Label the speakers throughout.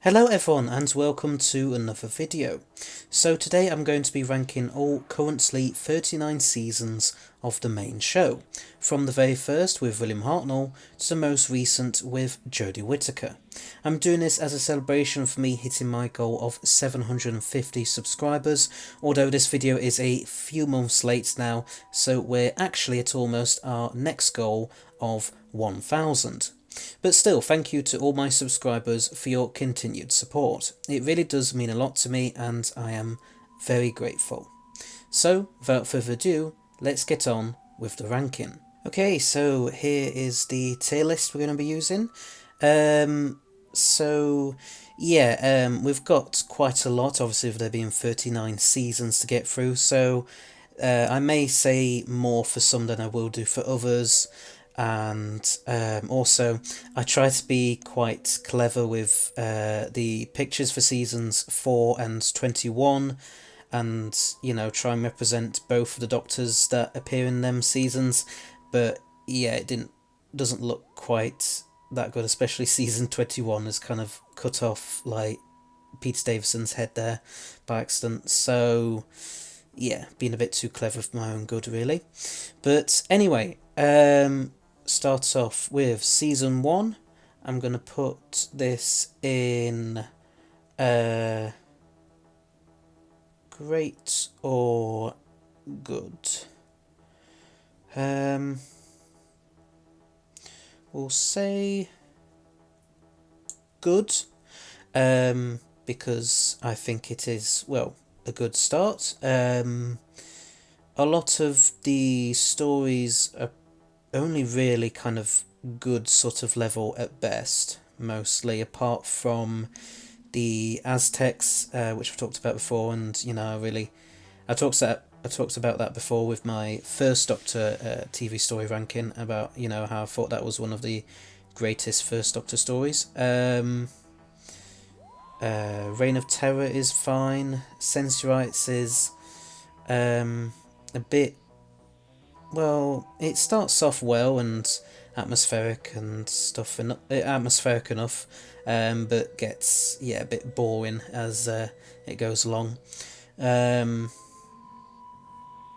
Speaker 1: Hello everyone and welcome to another video. So today I'm going to be ranking all currently 39 seasons of the main show, from the very first with William Hartnell to the most recent with Jodie Whittaker. I'm doing this as a celebration for me hitting my goal of 750 subscribers, although this video is a few months late now, so we're actually at almost our next goal of 1000. But still, thank you to all my subscribers for your continued support. It really does mean a lot to me and I am very grateful. So, without further ado, let's get on with the ranking. Okay, so here is the tier list we're going to be using. We've got quite a lot, obviously with there being 39 seasons to get through, so I may say more for some than I will do for others. And also I try to be quite clever with the pictures for seasons 4 and 21, and try and represent both of the Doctors that appear in them seasons. But yeah, doesn't look quite that good, especially season 21 is kind of cut off like Peter Davison's head there by accident, so yeah, being a bit too clever for my own good really. But anyway, starts off with season 1. I'm going to put this in great or good. We'll say good, because I think it is, well, a good start. A lot of the stories are only really kind of good sort of level at best, mostly, apart from the Aztecs, which I've talked about before, and I talked about that before with my first Doctor TV story ranking, about how I thought that was one of the greatest first Doctor stories. Reign of Terror is fine. Sensorites is a bit, well, it starts off well and atmospheric and stuff, and atmospheric enough, but gets a bit boring as it goes along.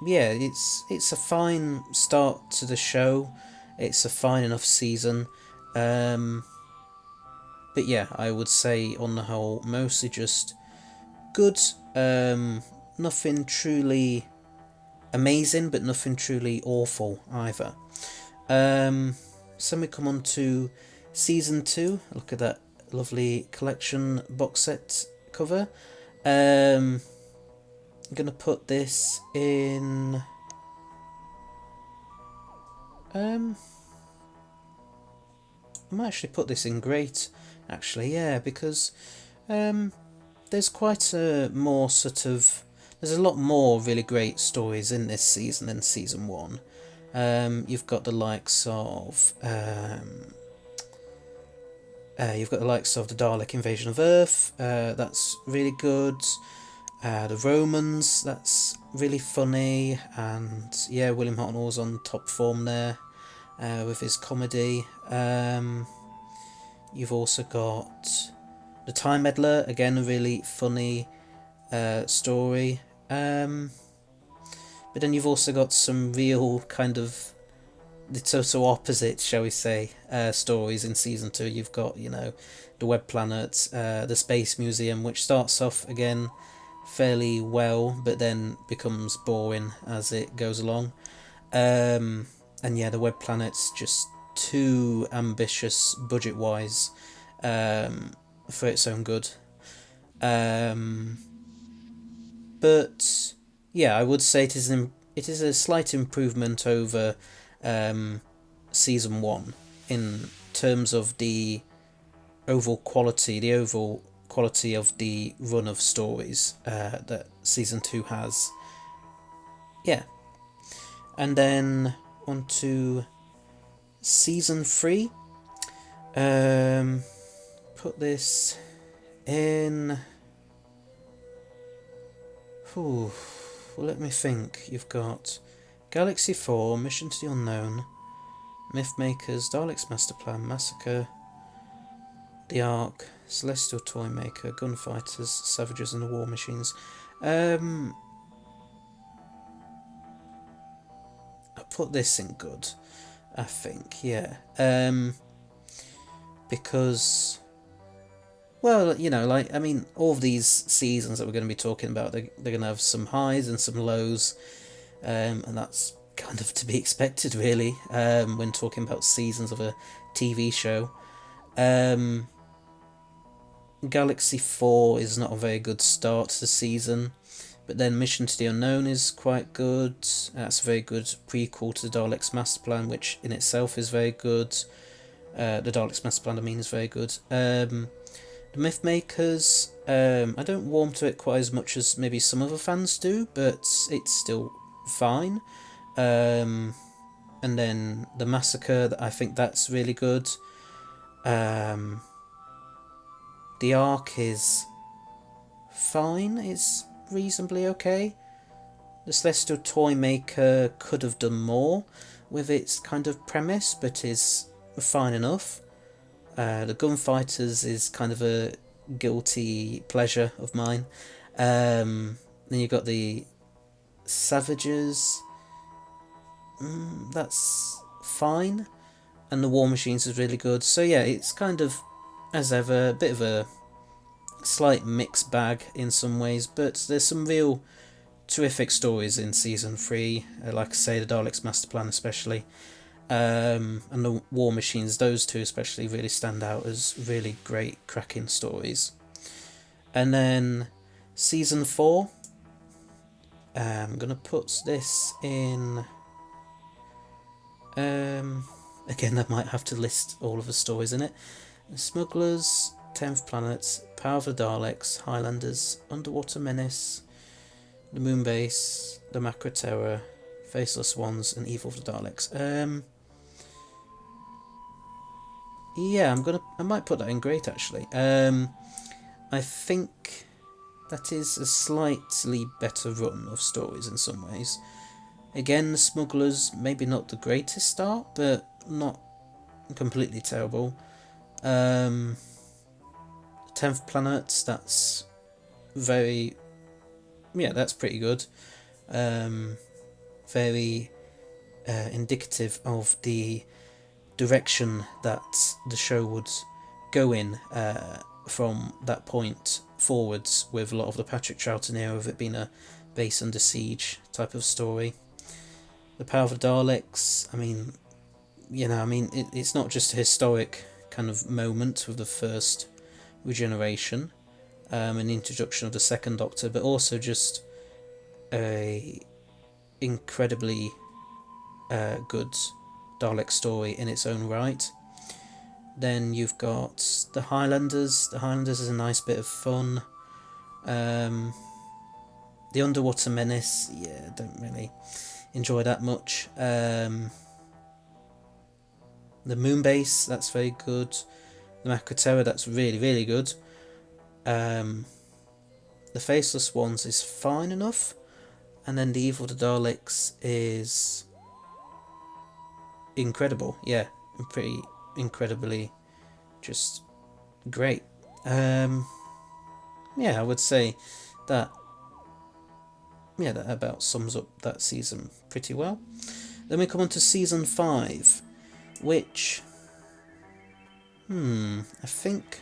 Speaker 1: It's a fine start to the show. It's a fine enough season. But yeah, I would say on the whole mostly just good. Nothing truly amazing, but nothing truly awful either. So we come on to season 2. Look at that lovely collection box set cover. I'm gonna put this in I might actually put this in great, actually, yeah, because there's quite a more sort of, there's a lot more really great stories in this season than season 1. You've got the likes of the Dalek invasion of Earth. That's really good. The Romans, that's really funny, and yeah, William Hartnell's on top form there with his comedy. You've also got the Time Meddler, again a really funny story. But then you've also got some real kind of the total opposite, shall we say, stories in season 2. You've got, the Web Planet, the Space Museum, which starts off again fairly well, but then becomes boring as it goes along. And yeah, the Web Planet's just too ambitious budget-wise for its own good. But yeah, I would say it is a slight improvement over season 1 in terms of the overall quality of the run of stories that season 2 has. Yeah. And then on to season 3. Put this in. Well, let me think. You've got Galaxy 4, Mission to the Unknown, Mythmakers, Daleks Master Plan, Massacre, The Ark, Celestial Toymaker, Gunfighters, Savages and the War Machines. I put this in good, I think, yeah. Because, well, you know, like, I mean, all of these seasons that we're going to be talking about, they're going to have some highs and some lows, and that's kind of to be expected, really, when talking about seasons of a TV show. Galaxy 4 is not a very good start to the season, but then Mission to the Unknown is quite good. That's a very good prequel to the Daleks Master Plan, which in itself is very good. The Daleks Master Plan, I mean, is very good. The Mythmakers, I don't warm to it quite as much as maybe some other fans do, but it's still fine. And then The Massacre, I think that's really good. The Ark is fine, it's reasonably okay. The Celestial Toymaker could have done more with its kind of premise, but is fine enough. The Gunfighters is kind of a guilty pleasure of mine. Then you've got the Savages, that's fine. And the War Machines is really good. So yeah, it's kind of, as ever, a bit of a slight mixed bag in some ways, but there's some real terrific stories in Season 3, like I say, the Daleks Master Plan especially, and the War Machines, those two especially really stand out as really great, cracking stories. And then Season 4, I'm going to put this in... again, I might have to list all of the stories in it. Smugglers, 10th Planet, Power of the Daleks, Highlanders, Underwater Menace, the Moonbase, the Macra Terror, Faceless Ones, and Evil of the Daleks. Yeah, I might put that in great actually. I think that is a slightly better run of stories in some ways. Again, the Smugglers, maybe not the greatest start, but not completely terrible. 10th Planet, that's very... yeah, that's pretty good. Very indicative of the direction that the show would go in from that point forwards, with a lot of the Patrick Troughton era of it being a base under siege type of story. The Power of the Daleks, I mean, you know, it's not just a historic kind of moment with the first regeneration and the introduction of the second Doctor, but also just a incredibly good Dalek story in its own right. Then you've got the Highlanders. The Highlanders is a nice bit of fun. The Underwater Menace, yeah, don't really enjoy that much. The Moonbase, that's very good. The Macra Terror, that's really, really good. The Faceless Ones is fine enough. And then the Evil of the Daleks is incredible. Yeah, pretty incredibly just great. Yeah, I would say that, yeah, that about sums up that season pretty well. Then we come on to Season 5, which, I think,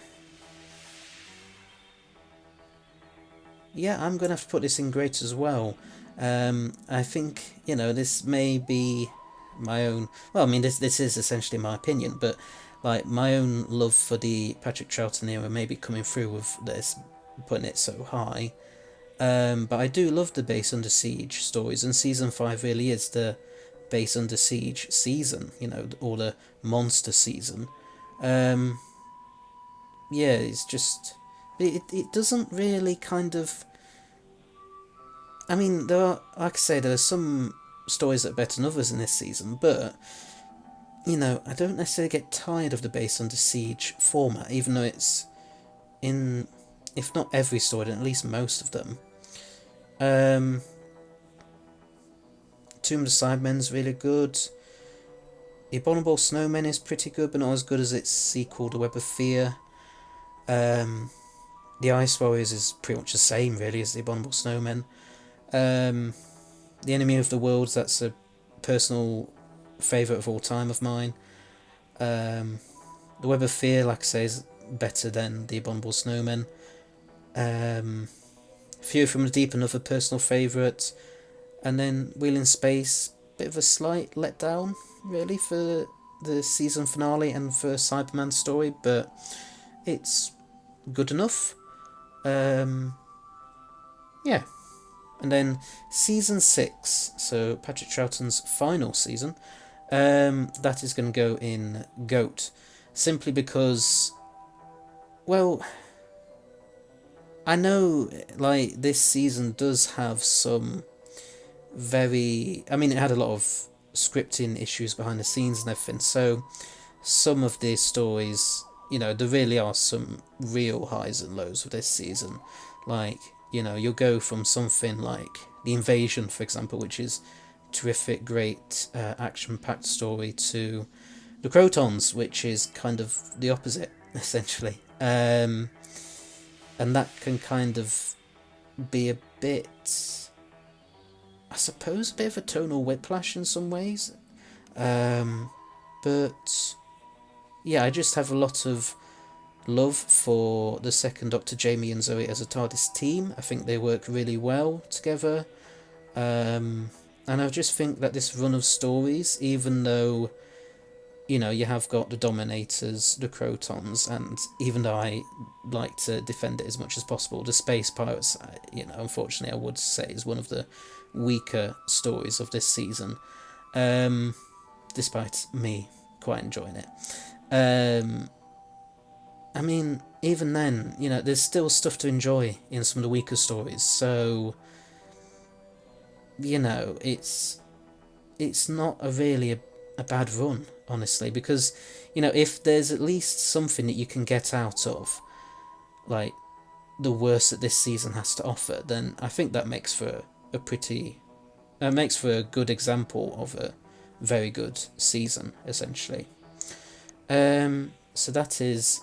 Speaker 1: yeah, I'm going to have to put this in great as well. I think, you know, this may be my own, well, I mean, this is essentially my opinion, but like my own love for the Patrick Troughton era may be coming through with this, putting it so high. But I do love the Base Under Siege stories, and Season 5 really is the Base Under Siege season, you know, or the monster season. Yeah, it's just, it doesn't really kind of, I mean, there are, like I say, there are some stories that are better than others in this season, but, you know, I don't necessarily get tired of the Base Under Siege format, even though it's in, if not every story, then at least most of them. Tomb of the Cybermen's really good. The Abominable Snowmen is pretty good, but not as good as its sequel, The Web of Fear. Um, the Ice Warriors is pretty much the same, really, as the Abominable Snowmen. Um, the Enemy of the Worlds, that's a personal favourite of all time of mine. Um, the Web of Fear, like I say, is better than the Abominable Snowmen. Fury from the Deep, another personal favourite. And then Wheel in Space, bit of a slight letdown, really, for the season finale and for Cyberman's story, but it's good enough. Yeah. And then season 6, so Patrick Troughton's final season, that is going to go in GOAT. Simply because, well, I know, like, this season does have some I mean, it had a lot of scripting issues behind the scenes and everything, so some of these stories, there really are some real highs and lows with this season. Like, you'll go from something like The Invasion, for example, which is terrific, great, action-packed story, to The Crotons, which is kind of the opposite, essentially. And that can kind of be a bit, I suppose, a bit of a tonal whiplash in some ways. But yeah, I just have a lot of love for the second Doctor, Jamie and Zoe, as a TARDIS team. I think they work really well together. And I just think that this run of stories, even though, you have got the Dominators, the Crotons, and even though I like to defend it as much as possible, the Space Pirates, unfortunately I would say is one of the weaker stories of this season, despite me quite enjoying it. I mean, even then, there's still stuff to enjoy in some of the weaker stories, so, it's not really a bad run, honestly, because, if there's at least something that you can get out of, like, the worst that this season has to offer, then I think that makes for a good example of a very good season, essentially. So that is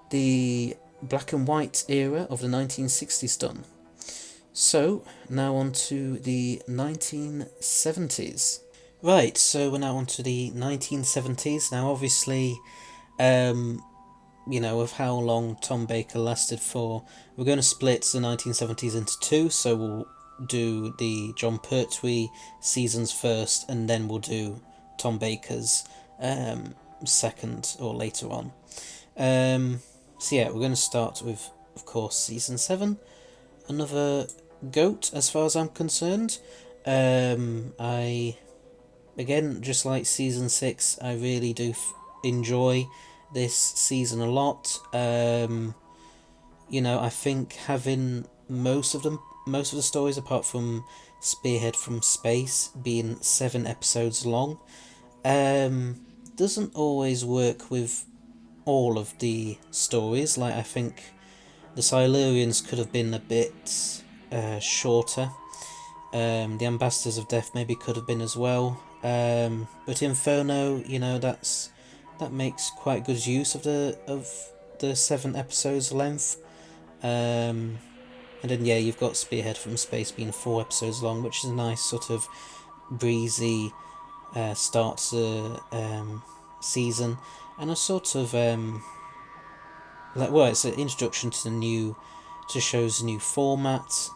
Speaker 1: the black and white era of the 1960s done. So, now on to the 1970s. Right, so we're now on to the 1970s. Now, obviously, of how long Tom Baker lasted for, we're going to split the 1970s into two, so we'll do the Jon Pertwee seasons first, and then we'll do Tom Baker's second or later on. So yeah, we're going to start with, of course, season 7. Another GOAT as far as I'm concerned. I, again, just like season 6, I really do enjoy this season a lot. I think having most of the stories, apart from Spearhead from Space, being 7 episodes long, doesn't always work with all of the stories. Like, I think the Silurians could have been a bit shorter. The Ambassadors of Death maybe could have been as well. But Inferno, that makes quite good use of the 7 episodes length. And then you've got Spearhead from Space being 4 episodes long, which is a nice sort of breezy start to season, and a sort of it's an introduction to show's new format.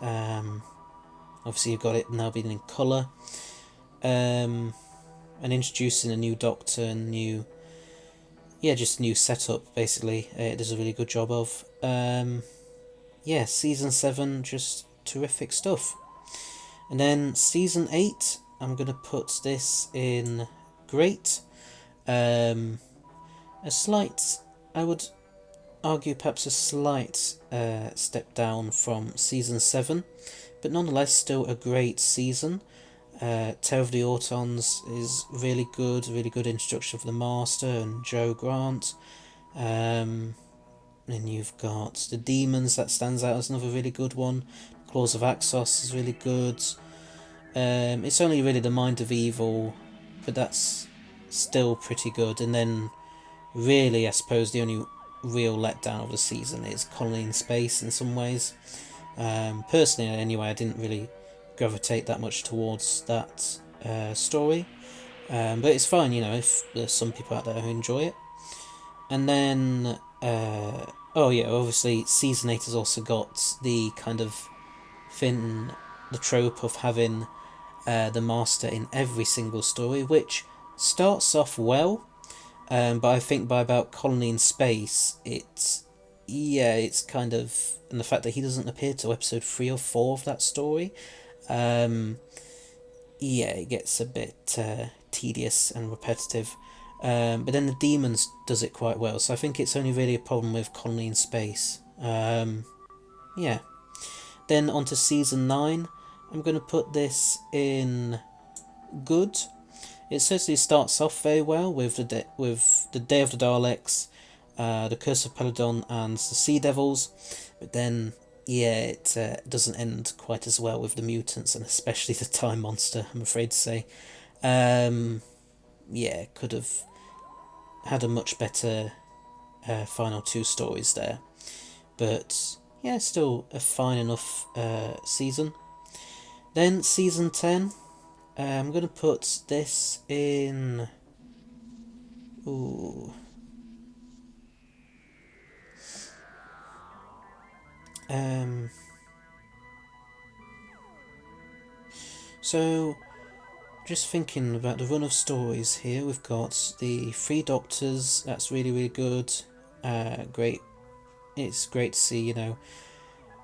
Speaker 1: Obviously, you've got it now being in colour, and introducing a new Doctor and just new setup. Basically, it does a really good job of. Season 7, just terrific stuff. And then season 8, I'm going to put this in great. A slight, I would argue perhaps a slight step down from season 7, but nonetheless still a great season. Terror of the Autons is really good introduction for the Master and Joe Grant. Then you've got the Demons, that stands out as another really good one. Claws of Axos is really good. It's only really the Mind of Evil, but that's still pretty good. And then really, I suppose, the only real letdown of the season is Colony in Space in some ways. Personally, anyway, I didn't really gravitate that much towards that story. But it's fine, if there's some people out there who enjoy it. And then, oh yeah, obviously, Season 8 has also got the kind of the trope of having the Master in every single story, which starts off well, but I think by about Colony in Space, it's kind of, and the fact that he doesn't appear till episode 3 or 4 of that story, it gets a bit tedious and repetitive. But then the Demons does it quite well, so I think it's only really a problem with Colony in Space. Yeah. Then on to Season 9. I'm going to put this in good. It certainly starts off very well with the Day of the Daleks, the Curse of Peladon, and the Sea Devils, but then it doesn't end quite as well with the mutants, and especially the Time Monster, I'm afraid to say. Could have had a much better final 2 stories there, but still a fine enough season. Then Season 10, I'm going to put this in... Ooh. So, just thinking about the run of stories here, we've got the 3 Doctors, that's really, really good. Great. It's great to see,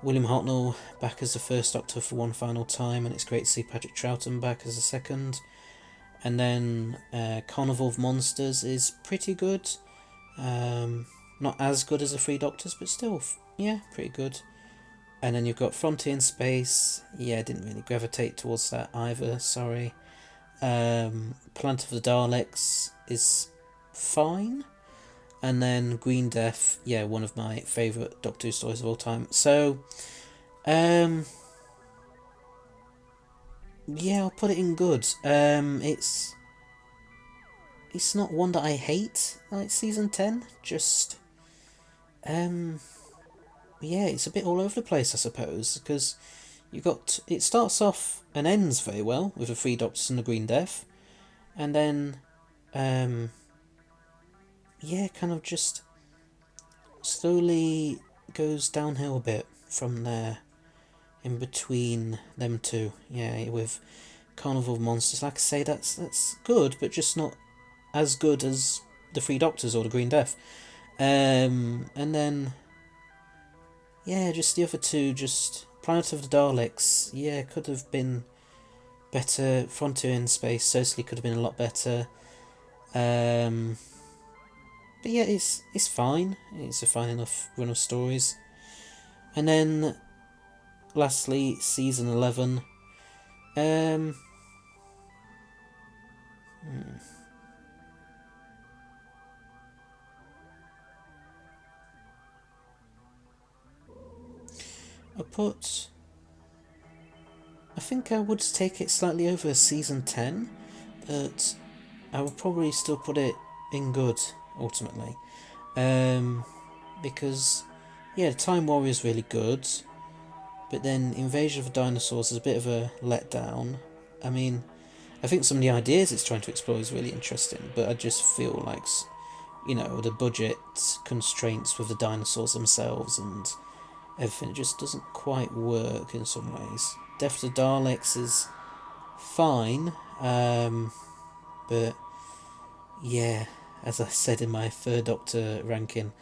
Speaker 1: William Hartnell back as the first Doctor for one final time, and it's great to see Patrick Troughton back as the second. And then Carnival of Monsters is pretty good. Not as good as the 3 Doctors, but still, pretty good. And then you've got Frontier in Space. Didn't really gravitate towards that either, sorry. Planet of the Daleks is fine. And then Green Death, one of my favourite Doctor Who stories of all time. So, I'll put it in good. It's not one that I hate, like Season 10, just, it's a bit all over the place, I suppose, because it starts off and ends very well with the 3 Doctors and the Green Death, and then, kind of just slowly goes downhill a bit from there, in between them two, with Carnival of Monsters. Like I say, that's good, but just not as good as the 3 Doctors or the Green Death. And then, just the other 2, just Planet of the Daleks, could have been better. Frontier in Space certainly could have been a lot better. But it's fine. It's a fine enough run of stories. And then, lastly, Season 11. I think I would take it slightly over Season 10, but I would probably still put it in good, ultimately. Because, Time Warrior is really good, but then Invasion of the Dinosaurs is a bit of a letdown. I mean, I think some of the ideas it's trying to explore is really interesting, but I just feel like, the budget constraints with the dinosaurs themselves and everything just doesn't quite work in some ways. Death of the Daleks is fine, but as I said in my 3rd Doctor ranking,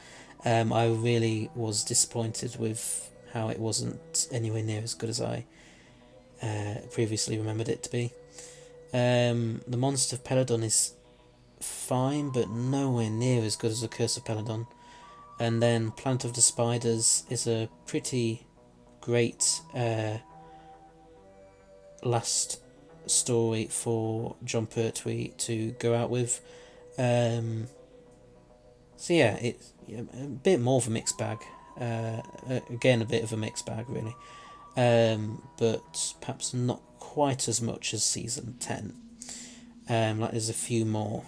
Speaker 1: I really was disappointed with how it wasn't anywhere near as good as I previously remembered it to be. The Monster of Peladon is fine, but nowhere near as good as the Curse of Peladon. And then Planet of the Spiders is a pretty great last story for Jon Pertwee to go out with. It's a bit more of a mixed bag. Again, a bit of a mixed bag, really. But perhaps not quite as much as Season 10. There's a few more,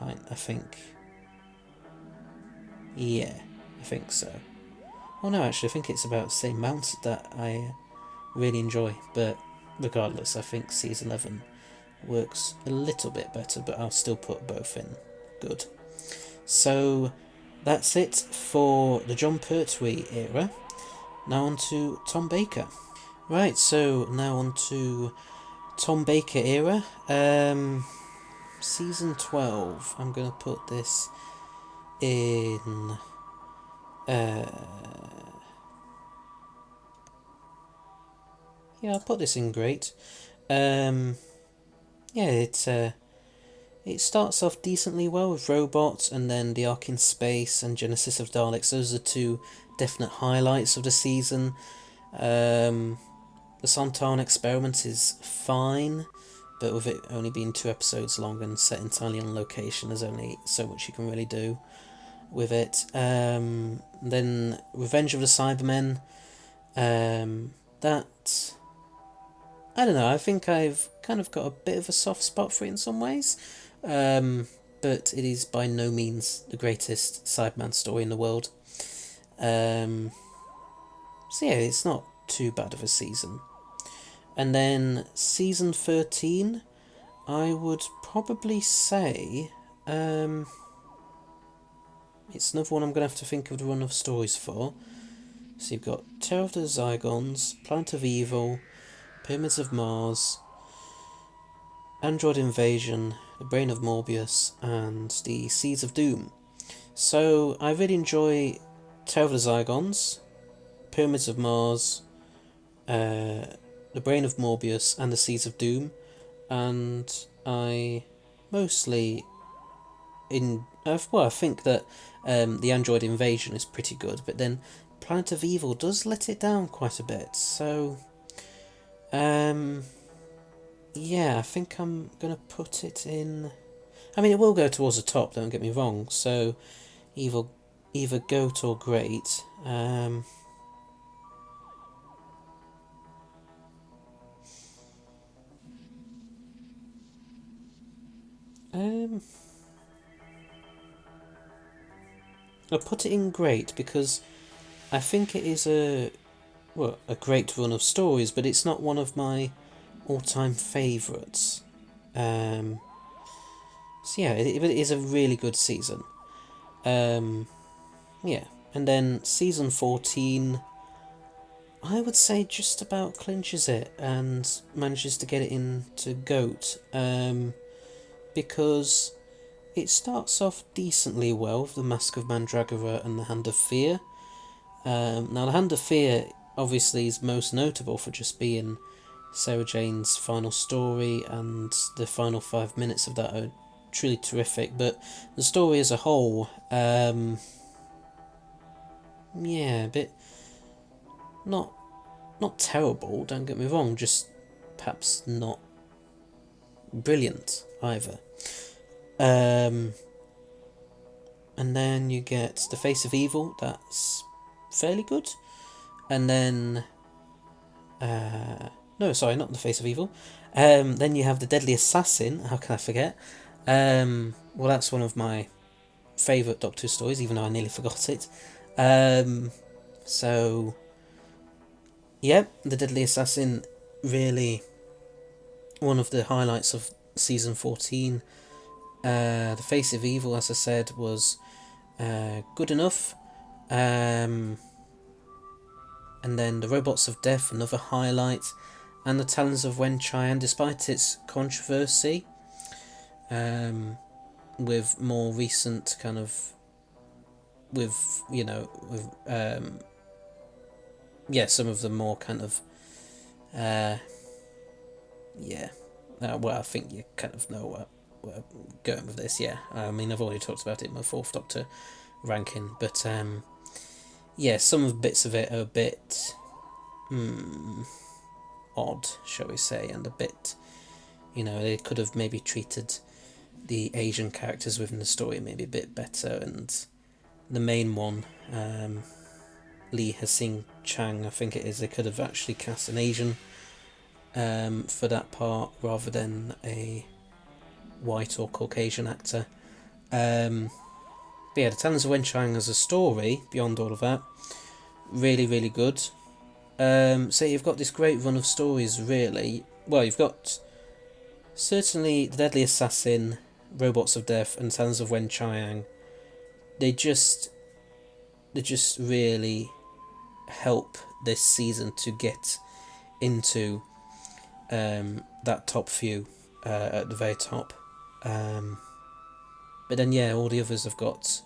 Speaker 1: I think. I think so. Oh no, actually, I think it's about the same amount that I really enjoy. But regardless, I think season 11 works a little bit better, but I'll still put both in good. So that's it for the Jon Pertwee era. Now on to Tom Baker. Right, so now on to Tom Baker era. Season 12. I'm going to put this in... yeah, I'll put this in great. Yeah, it starts off decently well with robots, and then the Ark in Space and Genesis of Daleks. Those are two definite highlights of the season. The Sontaran Experiment is fine, but with it only being 2 episodes long and set entirely on location, there's only so much you can really do with it. Then Revenge of the Cybermen. That... I don't know, I think I've kind of got a bit of a soft spot for it in some ways. But it is by no means the greatest Cyberman story in the world. So yeah, it's not too bad of a season. And then season 13, I would probably say it's another one I'm going to have to think of the run of stories for. So you've got Terror of the Zygons, Planet of Evil, Pyramids of Mars, Android Invasion, The Brain of Morbius, and The Seeds of Doom. So I really enjoy Terror of the Zygons, Pyramids of Mars, The Brain of Morbius, and The Seeds of Doom, and I mostly I think that the Android Invasion is pretty good, but then Planet of Evil does let it down quite a bit. So yeah, I think I'm gonna put it in. I mean, it will go towards the top. Don't get me wrong. So either goat or great. I'll put it in great because I think it is a great run of stories, but it's not one of my all-time favourites. So yeah, it is a really good season. Yeah, and then season 14, I would say just about clinches it and manages to get it into GOAT, because it starts off decently well with the Mask of Mandragora and the Hand of Fear. Now the Hand of Fear obviously is most notable for just being Sarah Jane's final story, and the final 5 minutes of that are truly terrific, but the story as a whole, yeah, a bit not terrible, don't get me wrong, just perhaps not brilliant either. And then you get The Face of Evil, that's fairly good. And then no, sorry, not The Face of Evil. Then you have The Deadly Assassin, how can I forget? Well, that's one of my favourite Doctor Who stories, even though I nearly forgot it. So, yeah, The Deadly Assassin, really one of the highlights of season 14. The Face of Evil, as I said, was good enough. And then The Robots of Death, another highlight. And The Talons of Wen-Chian, despite its controversy, with more recent kind of, some of the more kind of, well, I think you kind of know where I'm going with this, yeah. I mean, I've already talked about it in my 4th Doctor ranking, but, some of the bits of it are a bit, odd, shall we say, and a bit, they could have maybe treated the Asian characters within the story maybe a bit better, and the main one, Lee Hsing Chang, I think it is, they could have actually cast an Asian for that part rather than a white or Caucasian actor. But yeah, the Talons of Weng-Chiang as a story, beyond all of that, really, really good. So you've got this great run of stories, really. Well, you've got certainly The Deadly Assassin, Robots of Death, and Talons of Weng-Chiang. They just, they just really help this season to get into that top few at the very top. But then, yeah, all the others have got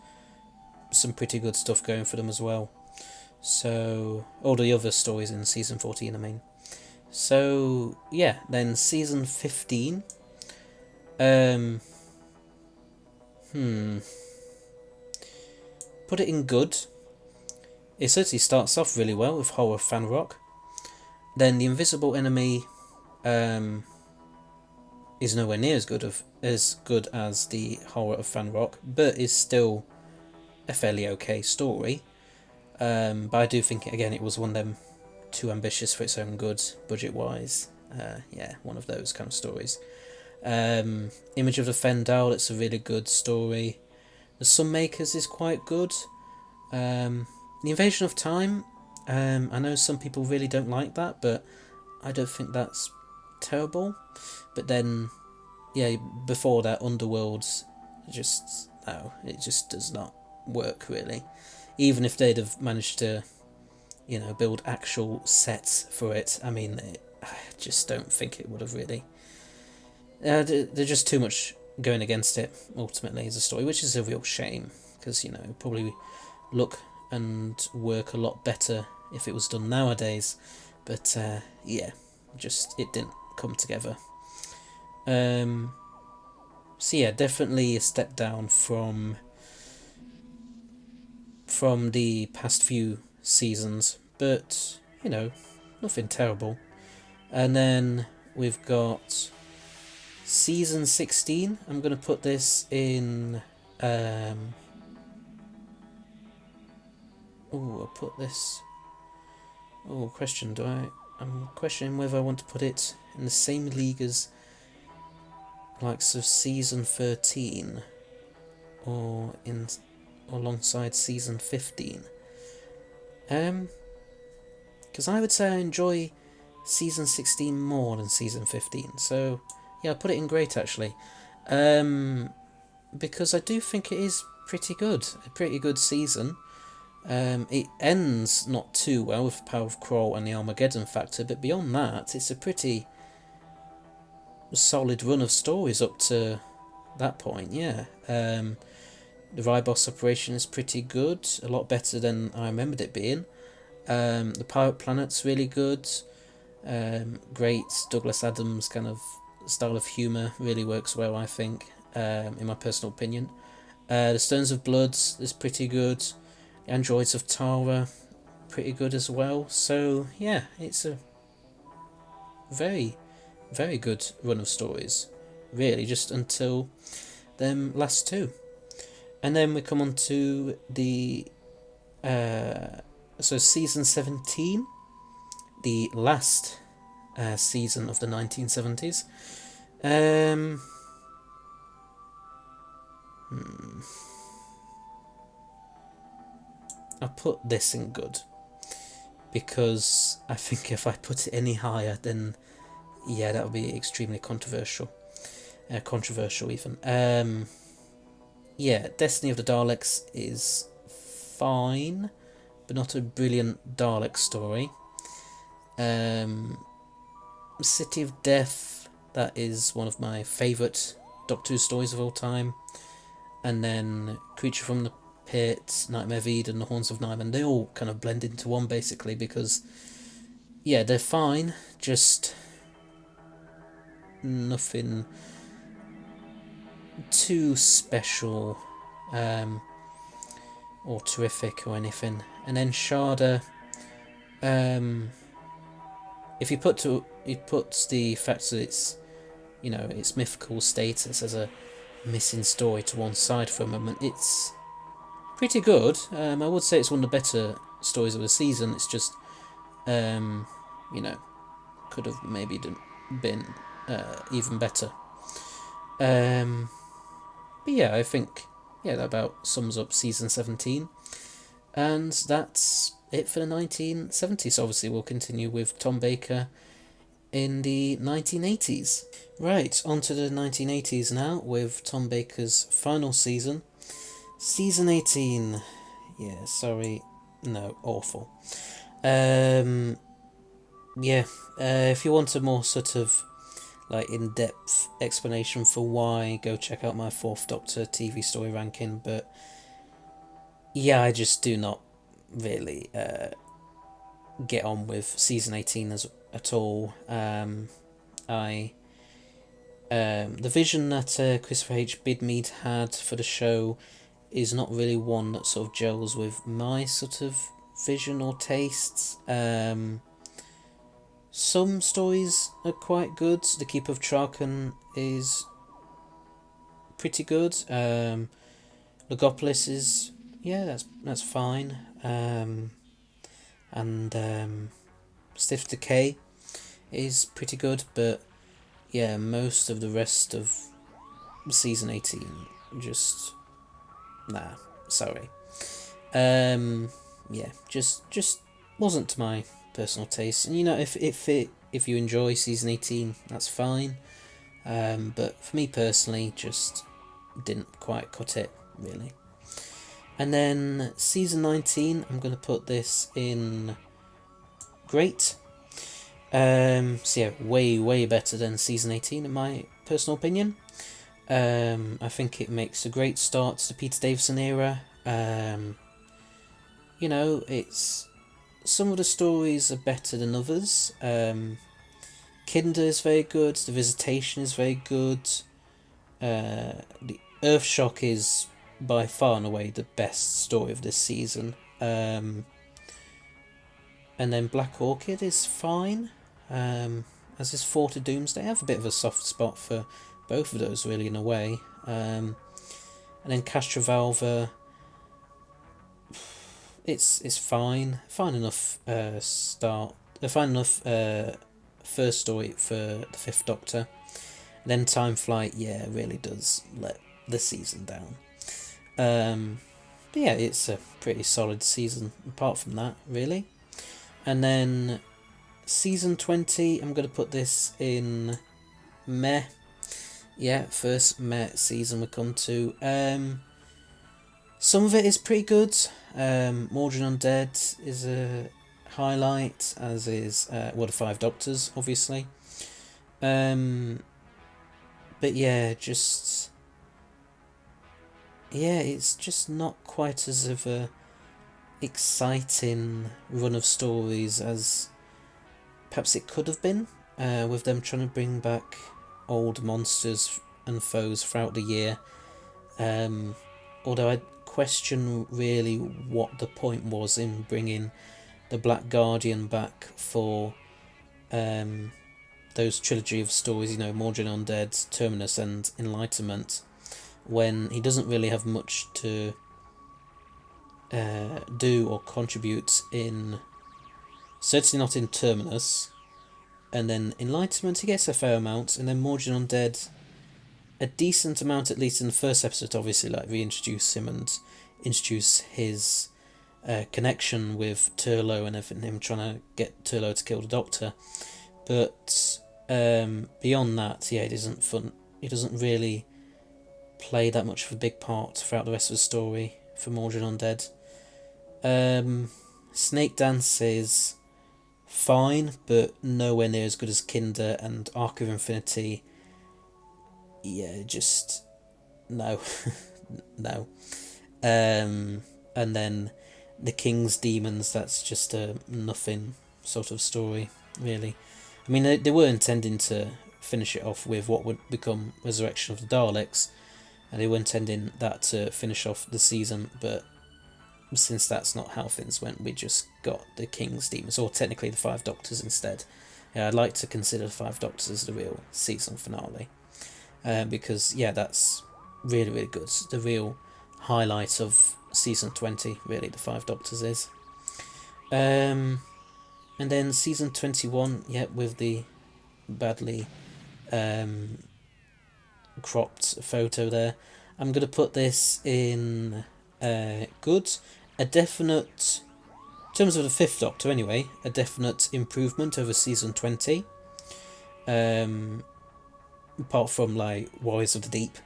Speaker 1: some pretty good stuff going for them as well. So, all the other stories in season 14, I mean. So, yeah, then season 15. Um, Put it in good. It certainly starts off really well with Horror of Fan Rock. Then The Invisible Enemy is nowhere near as good as the Horror of Fan Rock, but is still a fairly okay story. But I do think again it was one of them too ambitious for its own good, budget wise. Yeah, one of those kind of stories. Image of the Fendal, it's a really good story. The Sunmakers is quite good. The Invasion of Time, I know some people really don't like that, but I don't think that's terrible. But then, yeah, before that, Underworlds, just no, it just does not work really. Even if they'd have managed to, build actual sets for it, I mean, I just don't think it would have really. There's just too much going against it ultimately as a story, which is a real shame because it probably look and work a lot better if it was done nowadays. But yeah, just it didn't come together. So yeah, definitely a step down from the past few seasons, but nothing terrible. And then we've got season 16. I'm going to put this in. I'll put this. Question. I'm questioning whether I want to put it in the same league as likes of season 13 or alongside season 15. Because I would say I enjoy season 16 more than season 15. So yeah, I put it in great actually. Because I do think it is pretty good. A pretty good season. It ends not too well with Power of Kroll and the Armageddon Factor, but beyond that, it's a pretty solid run of stories up to that point, yeah. The Ribos operation is pretty good, a lot better than I remembered it being. The Pirate Planet's really good. Great Douglas Adams kind of style of humour really works well, I think, in my personal opinion. The Stones of Blood is pretty good. The Androids of Tara, pretty good as well. So yeah, it's a very, very good run of stories, really, just until them last two. And then we come on to the season 17, the last season of the 1970s. I'll put this in good because I think if I put it any higher, then yeah, that would be extremely controversial. Controversial even. Yeah, Destiny of the Daleks is fine, but not a brilliant Dalek story. City of Death, that is one of my favourite Doctor Who stories of all time. And then Creature from the Pit, Nightmare of Eden, The Haunts of Nimon, they all kind of blend into one basically because, yeah, they're fine, just nothing too special or terrific or anything. And then Shada, if he puts the fact that it's its mythical status as a missing story to one side for a moment, it's pretty good. I would say it's one of the better stories of the season. It's just could have maybe been even better. But yeah, I think yeah, that about sums up season 17. And that's it for the 1970s. Obviously, we'll continue with Tom Baker in the 1980s. Right, on to the 1980s now with Tom Baker's final season. Season 18. Yeah, sorry. No, awful. Um, yeah, if you want a more sort of like in-depth explanation for why, go check out my Fourth Doctor TV story ranking. But yeah, I just do not really get on with season 18 at all. I the vision that Christopher H. Bidmead had for the show is not really one that sort of gels with my sort of vision or tastes. Some stories are quite good. The Keep of Traken is pretty good. Logopolis is, yeah, that's fine. And Stiff Decay is pretty good, but yeah, most of the rest of season 18 just nah, sorry. Yeah, just wasn't to my personal taste. And you know, if you enjoy season 18, that's fine. But for me personally, just didn't quite cut it really. And then season 19, I'm going to put this in great. So yeah, way better than season 18 in my personal opinion. I think it makes a great start to the Peter Davison era. You know, it's some of the stories are better than others. Kinder is very good. The Visitation is very good. The Earthshock is by far and away the best story of this season. And then Black Orchid is fine. As is Fort of Doomsday. I have a bit of a soft spot for both of those, really, in a way. And then Castrovalva, it's fine enough fine enough first story for the Fifth Doctor. And then Time Flight, yeah, really does let the season down. But yeah, it's a pretty solid season apart from that, really. And then season 20, I'm going to put this in meh. Yeah, first meh season we come to. Some of it is pretty good. Mordred Undead is a highlight, as is the Five Doctors, obviously. But yeah, it's just not quite as of a exciting run of stories as perhaps it could have been, with them trying to bring back old monsters and foes throughout the year. Although I question really what the point was in bringing the Black Guardian back for those trilogy of stories, you know, Mordred Undead, Terminus and Enlightenment, when he doesn't really have much to do or contribute in, certainly not in Terminus, and then Enlightenment he gets a fair amount, and then Mordred Undead a decent amount, at least in the first episode, obviously, like reintroduce him and introduce his connection with Turlough and everything, him trying to get Turlough to kill the Doctor. But beyond that, yeah, it isn't fun. It doesn't really play that much of a big part throughout the rest of the story for Mordred Undead. Snake Dance is fine, but nowhere near as good as Kinder and Arc of Infinity. Yeah, just no. No. And then the King's Demons, that's just a nothing sort of story, really. I mean, they were intending to finish it off with what would become Resurrection of the Daleks, and they were intending that to finish off the season, but since that's not how things went, we just got the King's Demons, or technically the Five Doctors instead. Yeah, I'd like to consider the Five Doctors as the real season finale. Because, yeah, that's really, really good. The real highlight of season 20, really, the Five Doctors is. And then season 21, yeah, with the badly cropped photo there. I'm going to put this in good. A definite, in terms of the Fifth Doctor anyway, a definite improvement over season 20. Apart from like Warriors of the Deep.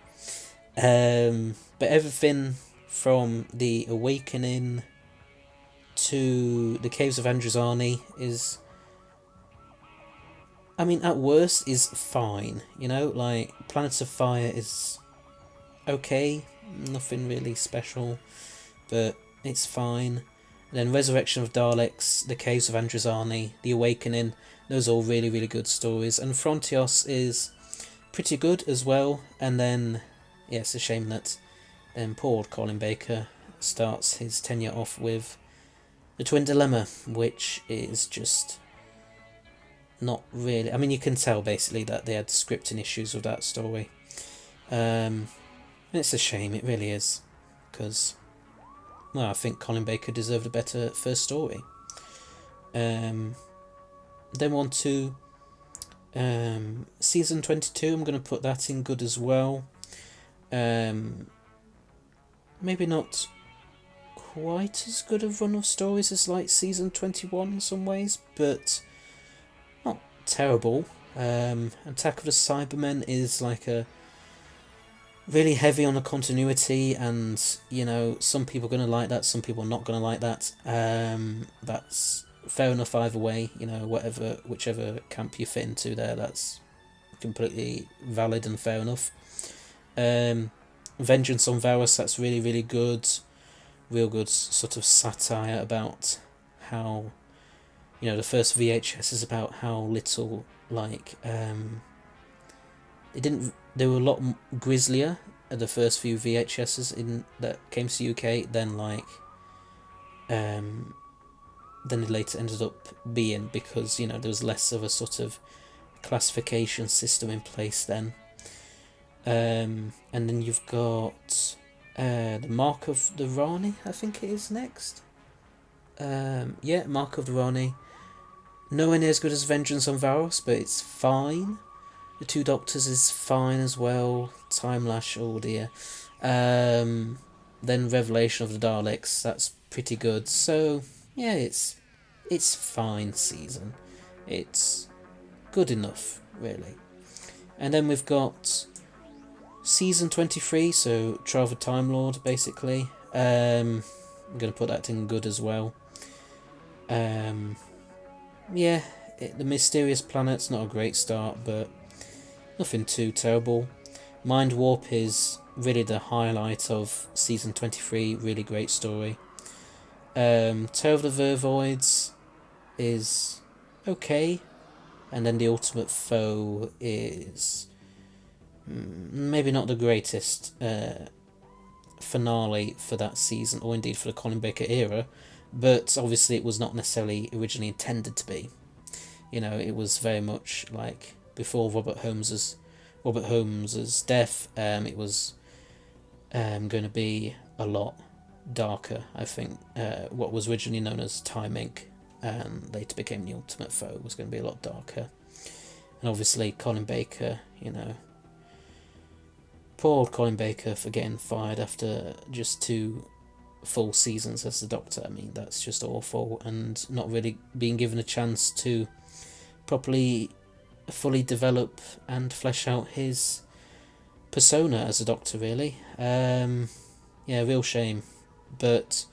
Speaker 1: But everything from the Awakening to the Caves of Androzani is, I mean, at worst is fine, you know, like Planets of Fire is okay, nothing really special, but it's fine. And then Resurrection of Daleks, The Caves of Androzani, The Awakening, those are all really, really good stories. And Frontios is pretty good as well. And then, yeah, it's a shame that poor old Colin Baker starts his tenure off with The Twin Dilemma, which is just not really... I mean, you can tell basically that they had scripting issues with that story. And it's a shame, it really is. Because, well, I think Colin Baker deserved a better first story. Then on to season 22, I'm going to put that in good as well. Maybe not quite as good a run of stories as like season 21 in some ways, but not terrible. Attack of the Cybermen is like a really heavy on the continuity, and you know, some people are going to like that, some people are not going to like that. That's fair enough either way, you know, whichever camp you fit into there, that's completely valid and fair enough. Vengeance on Varos, that's really, really good. Real good sort of satire about how, you know, the first VHS is about how little, like, they were a lot grislier at the first few VHSs that came to the UK than like than it later ended up being, because, you know, there was less of a sort of classification system in place then. And then you've got the Mark of the Rani, I think it is next. Yeah, Mark of the Rani. Nowhere near as good as Vengeance on Varos, but it's fine. The Two Doctors is fine as well. Time Lash, oh dear. Then Revelation of the Daleks, that's pretty good. So yeah, it's fine season. It's good enough, really. And then we've got season 23, so Trial of a Time Lord, basically. I'm going to put that in good as well. Yeah, the Mysterious Planet's not a great start, but nothing too terrible. Mind Warp is really the highlight of season 23, really great story. Tale of the Vervoids is okay, and then The Ultimate Foe is maybe not the greatest finale for that season, or indeed for the Colin Baker era, but obviously it was not necessarily originally intended to be. You know, it was very much like before Robert Holmes's death. It was going to be a lot darker, I think. What was originally known as Time Inc. and later became The Ultimate Foe was going to be a lot darker. And obviously Colin Baker, you know, poor old Colin Baker for getting fired after just 2 full seasons as the Doctor. I mean, that's just awful, and not really being given a chance to properly fully develop and flesh out his persona as a Doctor, really. Yeah, real shame. But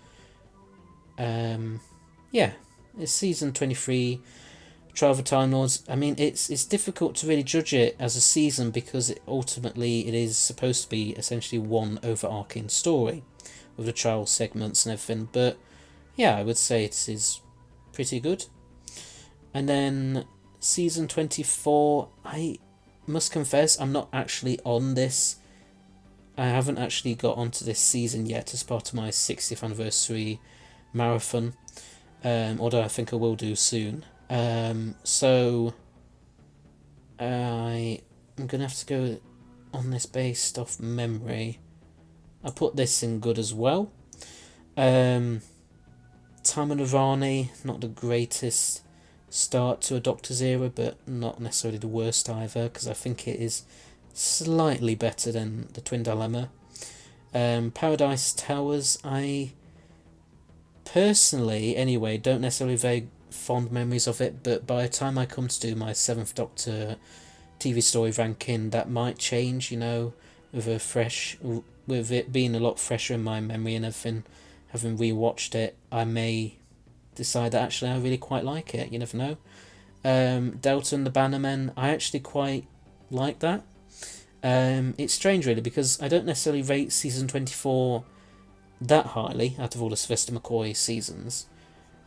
Speaker 1: yeah, it's season 23, Trial of the Time Lords. I mean, it's difficult to really judge it as a season, because ultimately it is supposed to be essentially one overarching story with the trial segments and everything. But yeah, I would say it is pretty good. And then season 24, I must confess I'm not actually on this. I haven't actually got onto this season yet as part of my 60th anniversary marathon, although I think I will do soon. So I'm going to have to go on this based off memory. I put this in good as well. Time of the Rani, not the greatest start to a Doctor's era, but not necessarily the worst either, because I think it is slightly better than the Twin Dilemma. Paradise Towers, I personally, anyway, don't necessarily have very fond memories of it, but by the time I come to do my Seventh Doctor TV story ranking, that might change, with with it being a lot fresher in my memory and everything, having rewatched it, I may decide that actually I really quite like it. You never know. Delta and the Bannermen, I actually quite like that. It's strange really because I don't necessarily rate season 24 that highly out of all the Sylvester McCoy seasons,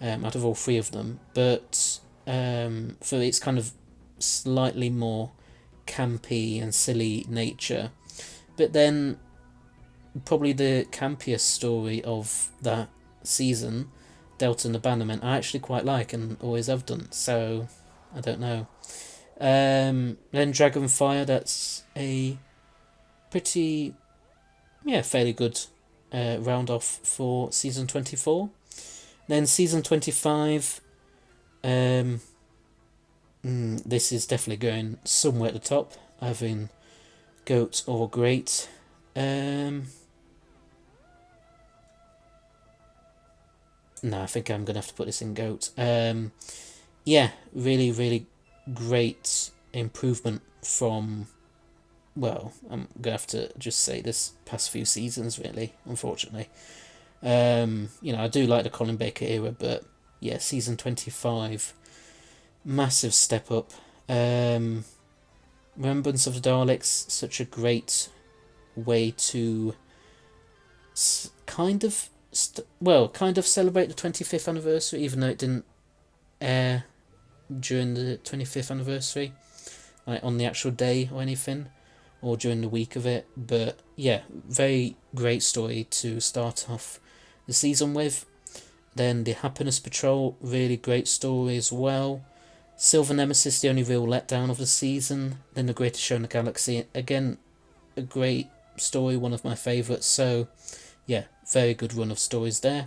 Speaker 1: out of all three of them, but for its kind of slightly more campy and silly nature. But then probably the campiest story of that season, Delta and the Bannermen, I actually quite like and always have done, so I don't know. Then Dragonfire, that's a pretty, fairly good round off for season 24. Then season 25, this is definitely going somewhere at the top, having Goat or Great. No, I think I'm going to have to put this in Goat. Really, really great improvement from, well, I'm going to have to just say this past few seasons, really, unfortunately. I do like the Colin Baker era, but yeah, season 25, massive step up. Remembrance of the Daleks, such a great way to kind of celebrate the 25th anniversary, even though it didn't air during the 25th anniversary, like on the actual day or anything, or during the week of it. But yeah, very great story to start off the season with. Then the Happiness Patrol, really great story as well. Silver Nemesis, the only real letdown of the season. Then The Greatest Show in the Galaxy, again, a great story, one of my favourites. So yeah, very good run of stories there.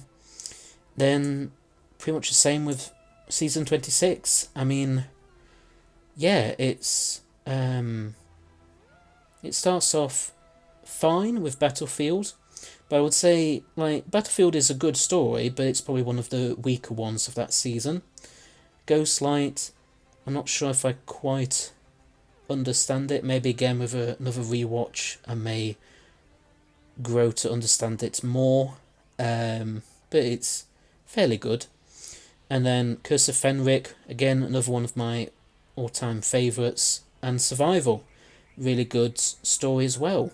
Speaker 1: Then pretty much the same with season 26. I mean, yeah, it starts off fine with Battlefield, but I would say, like, Battlefield is a good story, but it's probably one of the weaker ones of that season. Ghostlight, I'm not sure if I quite understand it. Maybe again with another rewatch I may grow to understand it more, but it's fairly good. And then Curse of Fenric, again another one of my all-time favourites, and Survival, really good story as well.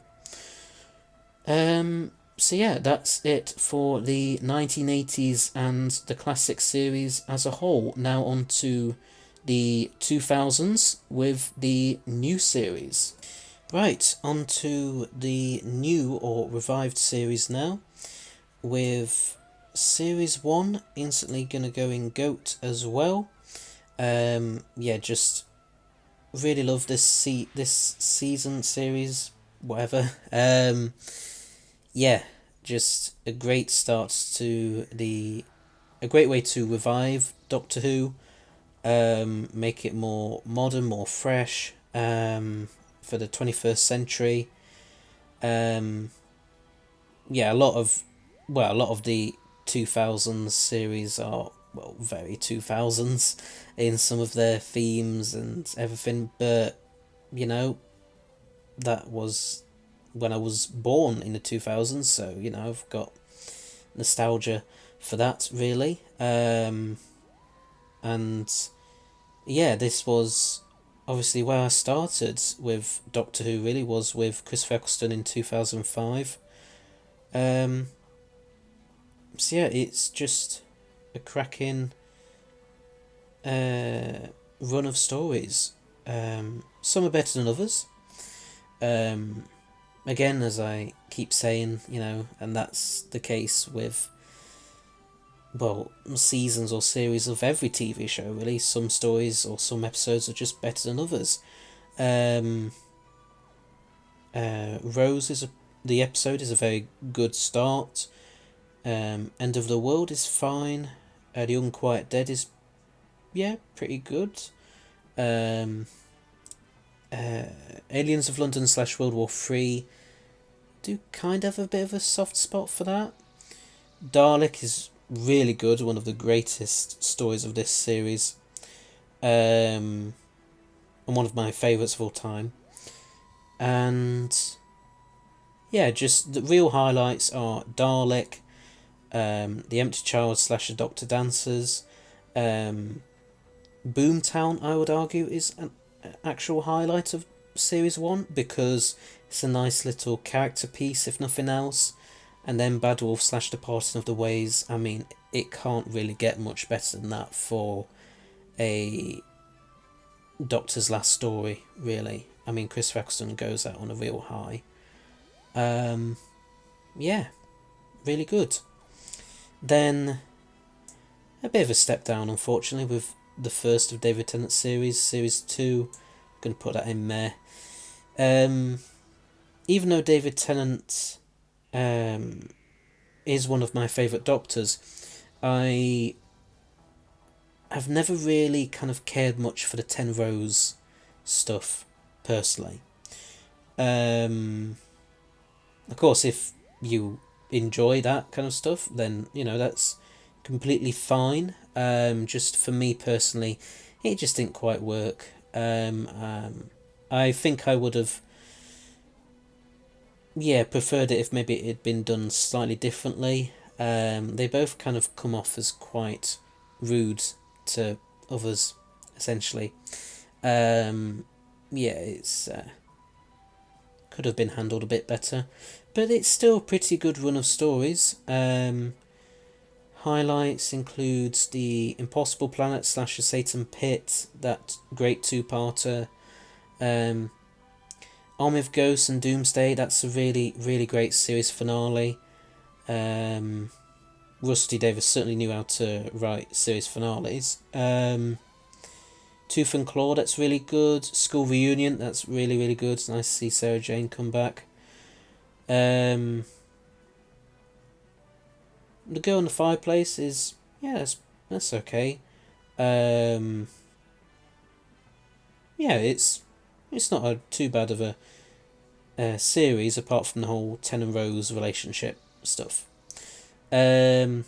Speaker 1: So yeah, that's it for the 1980s and the classic series as a whole. Now on to the 2000s with the new series. Right, on to the new or revived series now, with Series 1 instantly going to go in GOAT as well. Just really love this season, series, whatever. Just a great start to a great way to revive Doctor Who, make it more modern, more fresh, for the 21st century. A lot of the 2000s series are, well, very 2000s in some of their themes and everything, but that was when I was born in the 2000s, so I've got nostalgia for that, really. And yeah, this was obviously where I started with Doctor Who, really, was with Christopher Eccleston in 2005. It's just a cracking run of stories. Some are better than others. Again, as I keep saying, and that's the case with, well, seasons or series of every TV show, really. Some stories or some episodes are just better than others. Rose the episode is a very good start. End of the World is fine. The Unquiet Dead is, pretty good. Aliens of London / World War 3, do kind of have a bit of a soft spot for that. Dalek is really good, one of the greatest stories of this series, and one of my favourites of all time. And yeah, just the real highlights are Dalek, the Empty Child / the Doctor Dancers, Boomtown. I would argue is an actual highlight of series 1 because it's a nice little character piece, if nothing else. And then Bad Wolf / The Parting of the Ways. I mean, it can't really get much better than that for a Doctor's last story, really. I mean, Chris Eccleston goes out on a real high. Yeah, really good. Then a bit of a step down, unfortunately, with the first of David Tennant's series 2. I'm going to put that in there. Even though David Tennant is one of my favourite Doctors, I have never really kind of cared much for the Tenrose stuff, personally. Of course, if you enjoy that kind of stuff, then, that's completely fine. Just for me personally, it just didn't quite work. I think I would have preferred it if maybe it had been done slightly differently. They both kind of come off as quite rude to others, essentially. It's could have been handled a bit better, but it's still a pretty good run of stories. Highlights includes the Impossible Planet / the Satan Pit, that great two-parter. Army of Ghosts and Doomsday, that's a really, really great series finale. Rusty Davis certainly knew how to write series finales. Tooth and Claw, that's really good. School Reunion, that's really, really good. It's nice to see Sarah Jane come back. The Girl in the Fireplace is, that's okay. It's not too bad of a series, apart from the whole Ten and Rose relationship stuff. Then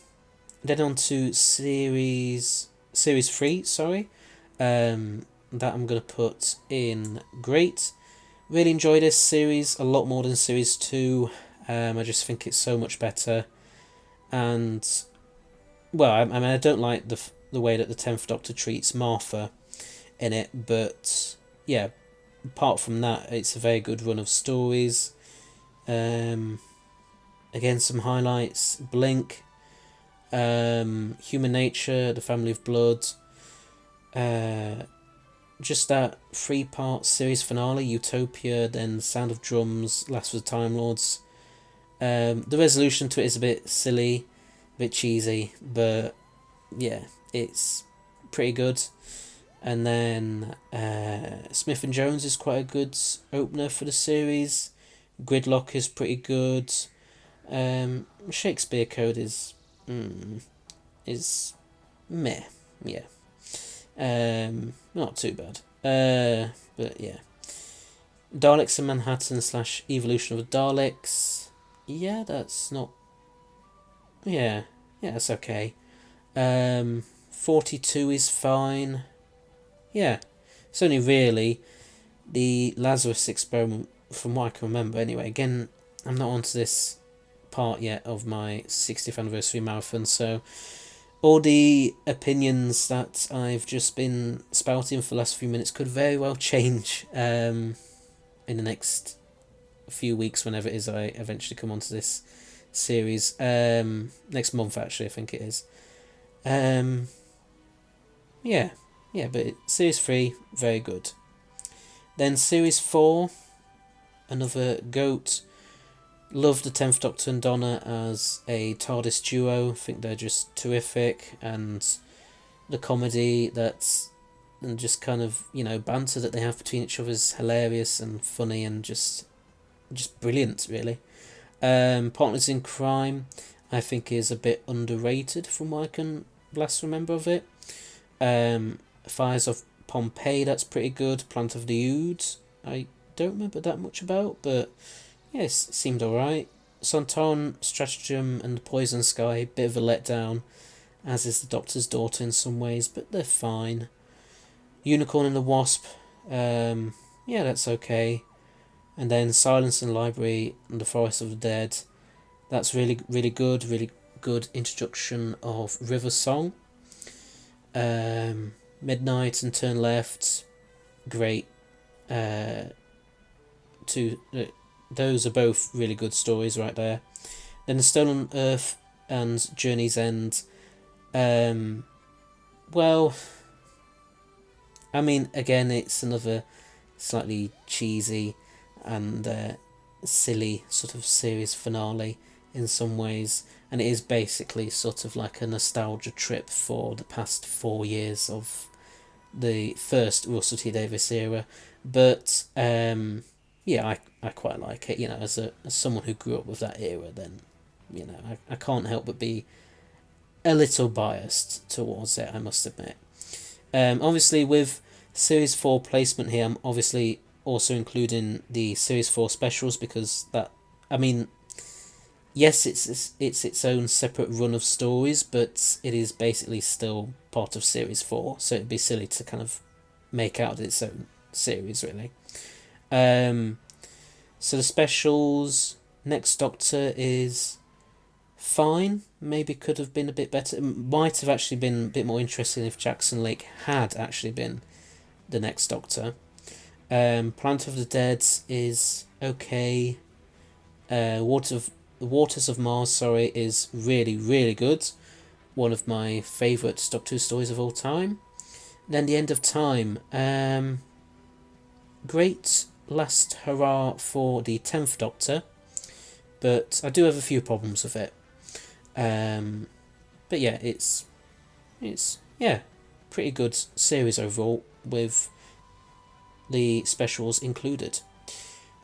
Speaker 1: on to series 3, sorry. That I'm going to put in great. Really enjoy this series a lot more than series 2. I just think it's so much better. And, well, I mean, I don't like the way that the 10th Doctor treats Martha in it, but, yeah, apart from that, it's a very good run of stories. Again, some highlights: Blink, Human Nature, The Family of Blood, just that 3-part series finale, Utopia, then Sound of Drums, Last of the Time Lords. The resolution to it is a bit silly, a bit cheesy, but yeah, it's pretty good. And then Smith and Jones is quite a good opener for the series. Gridlock is pretty good. Shakespeare Code is meh, yeah. Not too bad. But yeah. Daleks in Manhattan / Evolution of the Daleks. Yeah, that's not. Yeah, that's okay. 42 is fine. Yeah, it's only really the Lazarus Experiment, from what I can remember anyway. Again, I'm not onto this part yet of my 60th anniversary marathon, so all the opinions that I've just been spouting for the last few minutes could very well change in the next few weeks, whenever it is I eventually come onto this series. Next month, actually, I think it is. But series 3, very good. Then series 4, another GOAT. Love the 10th Doctor and Donna as a TARDIS duo. I think they're just terrific, and the comedy and just kind of, banter that they have between each other is hilarious and funny and just brilliant, really. Partners in Crime, I think, is a bit underrated from what I can last remember of it. Fires of Pompeii, that's pretty good. Plant of the Ood, I don't remember that much about, but Yes, it seemed alright. Sontaran, Stratagem, and the Poison Sky, bit of a letdown, as is the Doctor's Daughter in some ways, but they're fine. Unicorn and the Wasp, yeah, that's okay. And then Silence in the Library and the Forest of the Dead, that's really good introduction of River Song. Midnight and Turn Left, great. Uh, two, those are both really good stories right there. Then The Stolen Earth and Journey's End. Well, I mean, again, it's another slightly cheesy and silly sort of series finale in some ways, and it is basically sort of like a nostalgia trip for the past 4 years of the first Russell T Davies era. But yeah, I quite like it. You know, as someone who grew up with that era, then you know I can't help but be a little biased towards it, I must admit. Obviously, with Series 4 placement here, I'm obviously also including the Series 4 specials because that, I mean, yes, it's its own separate run of stories, but it is basically still part of Series 4, so it'd be silly to kind of make out its own series, really. Um, so the specials, Next Doctor is fine. Maybe could have been a bit better. It might have actually been a bit more interesting if Jackson Lake had actually been the Next Doctor. Planet of the Dead is okay. Waters of Mars, sorry, is really good. One of my favourite Doctor Who stories of all time. Then The End of Time. Great last hurrah for the 10th Doctor, but I do have a few problems with it. But yeah, it's yeah, pretty good series overall with the specials included.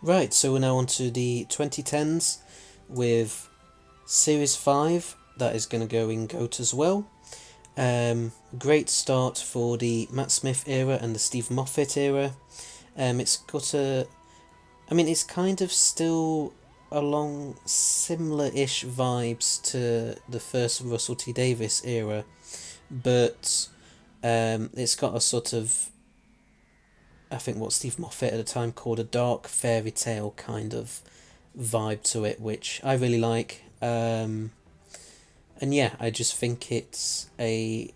Speaker 1: Right, so we're now on to the 2010s with Series 5, that is going to go in GOAT as well. Great start for the Matt Smith era and the Steve Moffat era. It's got it's kind of still along similar-ish vibes to the first Russell T Davies era, but it's got a sort of, I think what Steve Moffat at the time called a dark fairy tale kind of vibe to it, which I really like. And yeah, I just think it's a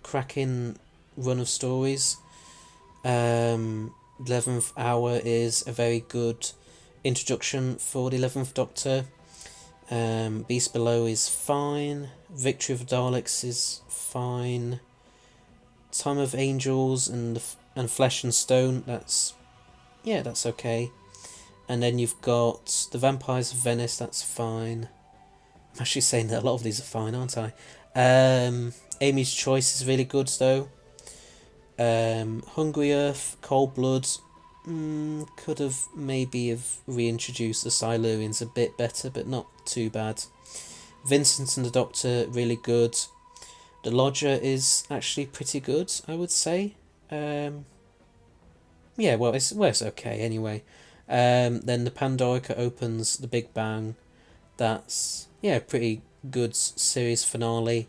Speaker 1: cracking run of stories. 11th Hour is a very good introduction for the 11th Doctor. Beast Below is fine. Victory of the Daleks is fine. Time of Angels and Flesh and Stone, that's okay. And then you've got The Vampires of Venice, that's fine. I'm actually saying that a lot of these are fine, aren't I? Amy's Choice is really good though. Hungry Earth, Cold Blood, could have maybe have reintroduced the Silurians a bit better, but not too bad. Vincent and the Doctor, really good. The Lodger is actually pretty good, I would say. Yeah, well, it's okay anyway. Then the Pandorica opens, the Big Bang. That's pretty good series finale.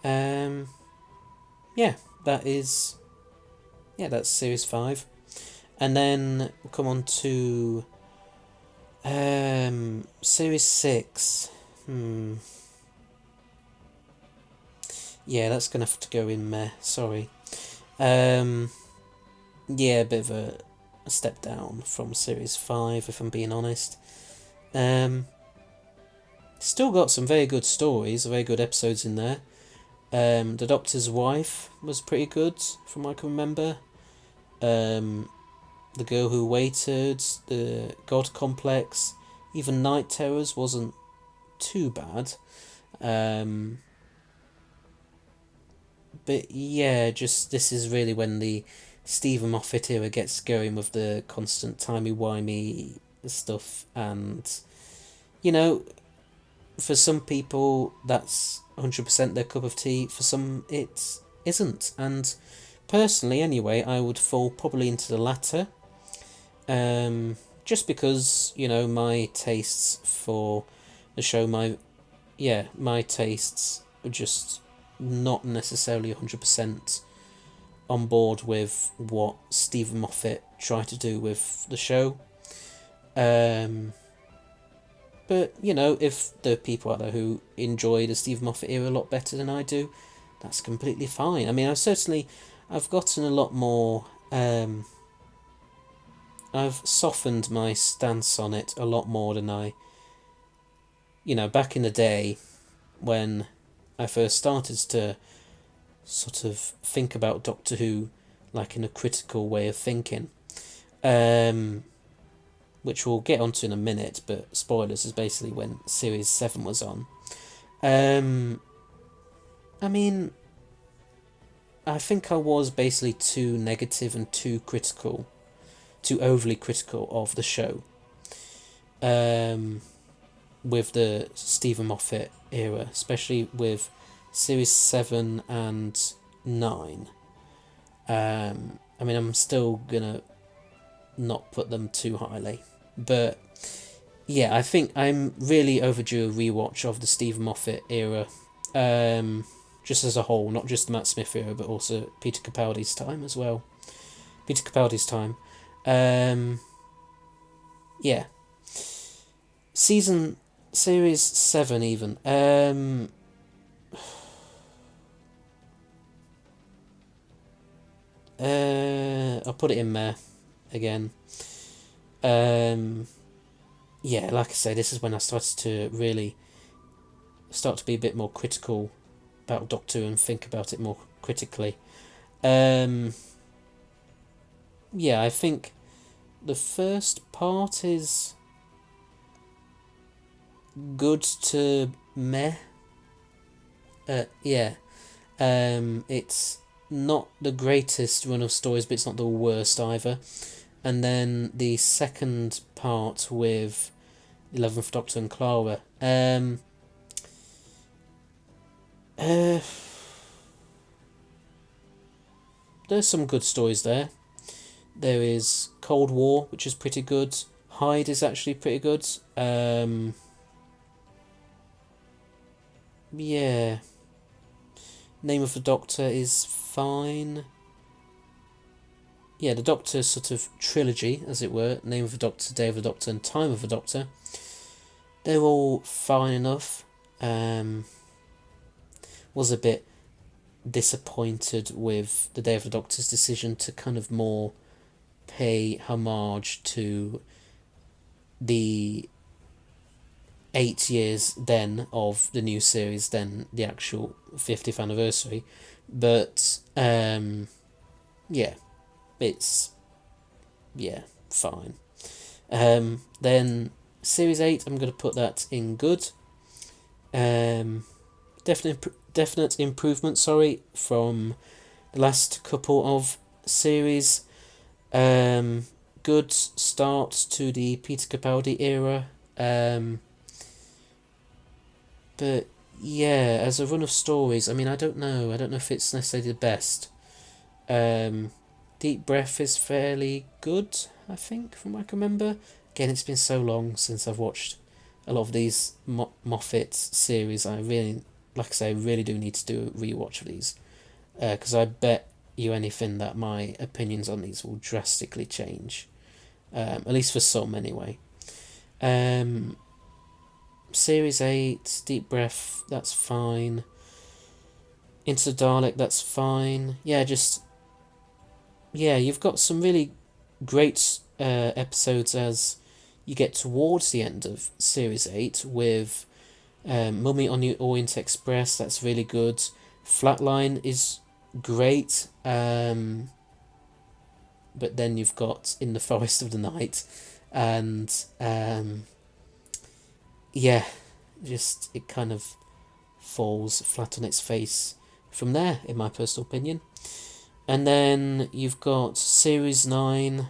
Speaker 1: Yeah, that's series 5. And then we'll come on to series 6. Yeah, that's gonna have to go in meh, sorry. Yeah, a bit of a step down from series 5 if I'm being honest. Still got some very good stories, very good episodes in there. The Doctor's Wife was pretty good, from what I can remember. The Girl Who Waited, the God Complex, even Night Terrors wasn't too bad. But yeah, just this is really when the Stephen Moffat era gets going with the constant timey-wimey stuff, and you know, for some people that's 100% their cup of tea, for some it isn't, and personally anyway I would fall probably into the latter. just because, my tastes for the show, my tastes are just not necessarily 100% on board with what Stephen Moffat tried to do with the show. But, if there are people out there who enjoy the Stephen Moffat era a lot better than I do, that's completely fine. I mean, I've gotten a lot more, I've softened my stance on it a lot more than back in the day when I first started to sort of think about Doctor Who like in a critical way of thinking. Which we'll get onto in a minute, but spoilers is basically when Series 7 was on. I mean, I think I was basically too negative and too overly critical of the show. With the Stephen Moffat era, especially with Series 7 and 9. I mean, I'm still gonna not put them too highly. But yeah, I think I'm really overdue a rewatch of the Stephen Moffat era, just as a whole, not just the Matt Smith era, but also Peter Capaldi's time as well. Yeah. Series 7 even. I'll put it in there again. Yeah, like I say, this is when I started to really start to be a bit more critical about Doctor Who and think about it more critically. Yeah, I think the first part is good to meh. Yeah. It's not the greatest run of stories, but it's not the worst either. And then the second part with 11th Doctor and Clara. There's some good stories there. There is Cold War, which is pretty good. Hyde is actually pretty good. Yeah. Name of the Doctor is fine. Yeah, the Doctor sort of trilogy, as it were. Name of the Doctor, Day of the Doctor, and Time of the Doctor. They're all fine enough. Was a bit disappointed with the Day of the Doctor's decision to kind of more pay homage to the 8 years then of the new series than the actual 50th anniversary. But yeah, it's fine. Then Series 8, I'm going to put that in good. Definite improvement, from the last couple of series. Good start to the Peter Capaldi era. But yeah, as a run of stories, I mean, I don't know if it's necessarily the best. Deep Breath is fairly good, I think, from what I can remember. Again, it's been so long since I've watched a lot of these Moffat series. I really, like I say, really do need to do a rewatch of these. Because I bet you anything that my opinions on these will drastically change. At least for some, anyway. Series 8, Deep Breath, that's fine. Into the Dalek, that's fine. Yeah, you've got some really great episodes as you get towards the end of Series 8 with Mummy on the Orient Express, that's really good. Flatline is great. But then you've got In the Forest of the Night and yeah, just it kind of falls flat on its face from there, in my personal opinion. And then you've got Series 9.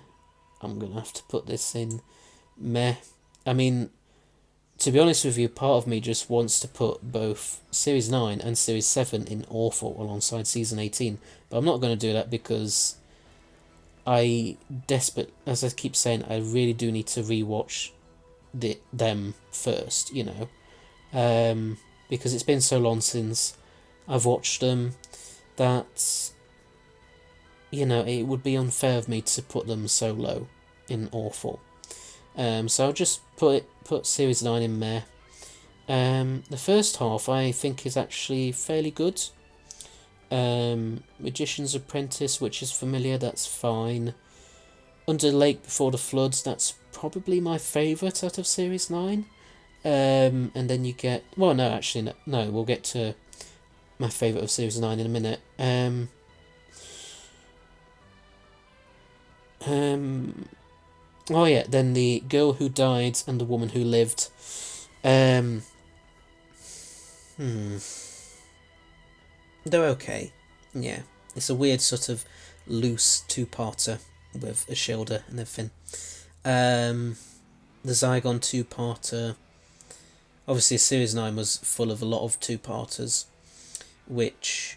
Speaker 1: I'm going to have to put this in meh. I mean, to be honest with you, part of me just wants to put both Series 9 and Series 7 in awful alongside Season 18. But I'm not going to do that because I as I keep saying, I really do need to rewatch them first, because it's been so long since I've watched them that it would be unfair of me to put them so low in awful. So I'll just put series 9 in there. The first half I think is actually fairly good. Magician's Apprentice, which is familiar, that's fine. Under the Lake Before the Floods, that's probably my favourite out of series 9. And then you get, well, no, actually, no, we'll get to my favourite of series 9 in a minute. Oh yeah, then The Girl Who Died and The Woman Who Lived. They're okay. Yeah, it's a weird sort of loose two-parter with Ashilda and everything. The Zygon two-parter. Obviously, Series 9 was full of a lot of two-parters, which,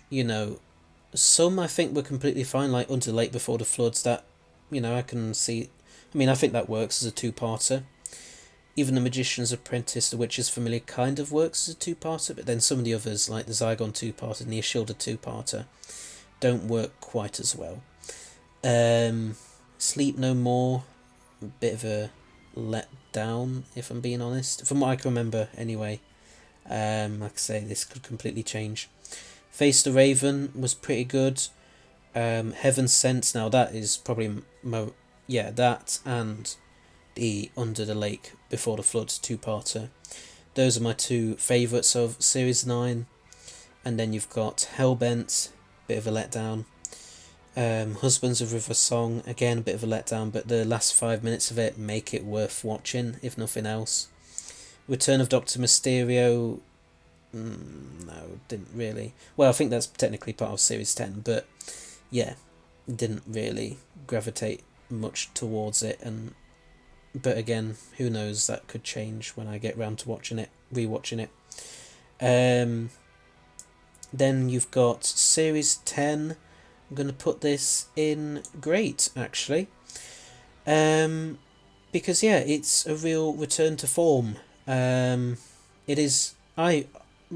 Speaker 1: some I think were completely fine, like Under the Lake Before the Floods, that, I can see. I mean, I think that works as a two-parter. Even The Magician's Apprentice, The Witch's Familiar, kind of works as a two-parter, but then some of the others, like the Zygon two-parter and the Ashilda two-parter, don't work quite as well. Sleep No More, a bit of a letdown, if I'm being honest. From what I can remember, anyway. Like I say, this could completely change. Face the Raven was pretty good. Heaven Sent, now that is probably that and the Under the Lake Before the Floods two-parter. Those are my two favourites of Series 9. And then you've got Hellbent, bit of a letdown. Husbands of River Song, again a bit of a letdown, but the last 5 minutes of it make it worth watching, if nothing else. Return of Dr. Mysterio, no, didn't really. Well, I think that's technically part of Series 10, but yeah, didn't really gravitate much towards it. But again, who knows, that could change when I get round to rewatching it. Then you've got Series 10. I'm going to put this in great, actually. Because, yeah, it's a real return to form. It is,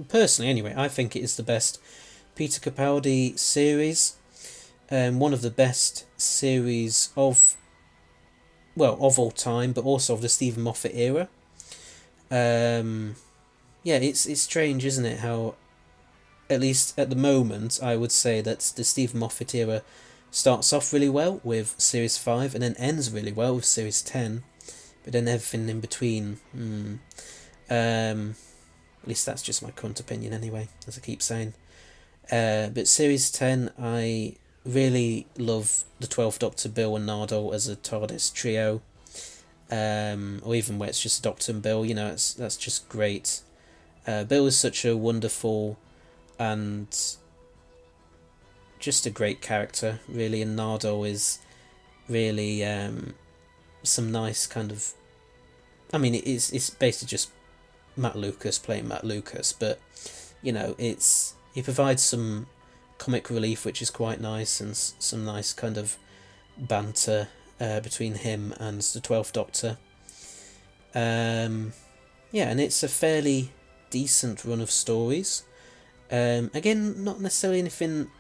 Speaker 1: personally anyway, I think it is the best Peter Capaldi series. One of the best series of all time, but also of the Stephen Moffat era. Yeah, it's strange, isn't it, how, at least at the moment, I would say that the Stephen Moffat era starts off really well with Series 5 and then ends really well with Series 10, but then everything in between, at least that's just my current opinion anyway, as I keep saying. But Series 10, I really love the 12th Doctor, Bill and Nardole as a TARDIS trio, or even where it's just Doctor and Bill, that's just great. Bill is such a wonderful and just a great character, really, and Nardole is really some nice kind of, I mean, it's basically just Matt Lucas playing Matt Lucas, but he provides some comic relief, which is quite nice, and some nice kind of banter between him and the 12th Doctor. Yeah, and it's a fairly decent run of stories. Again, not necessarily anything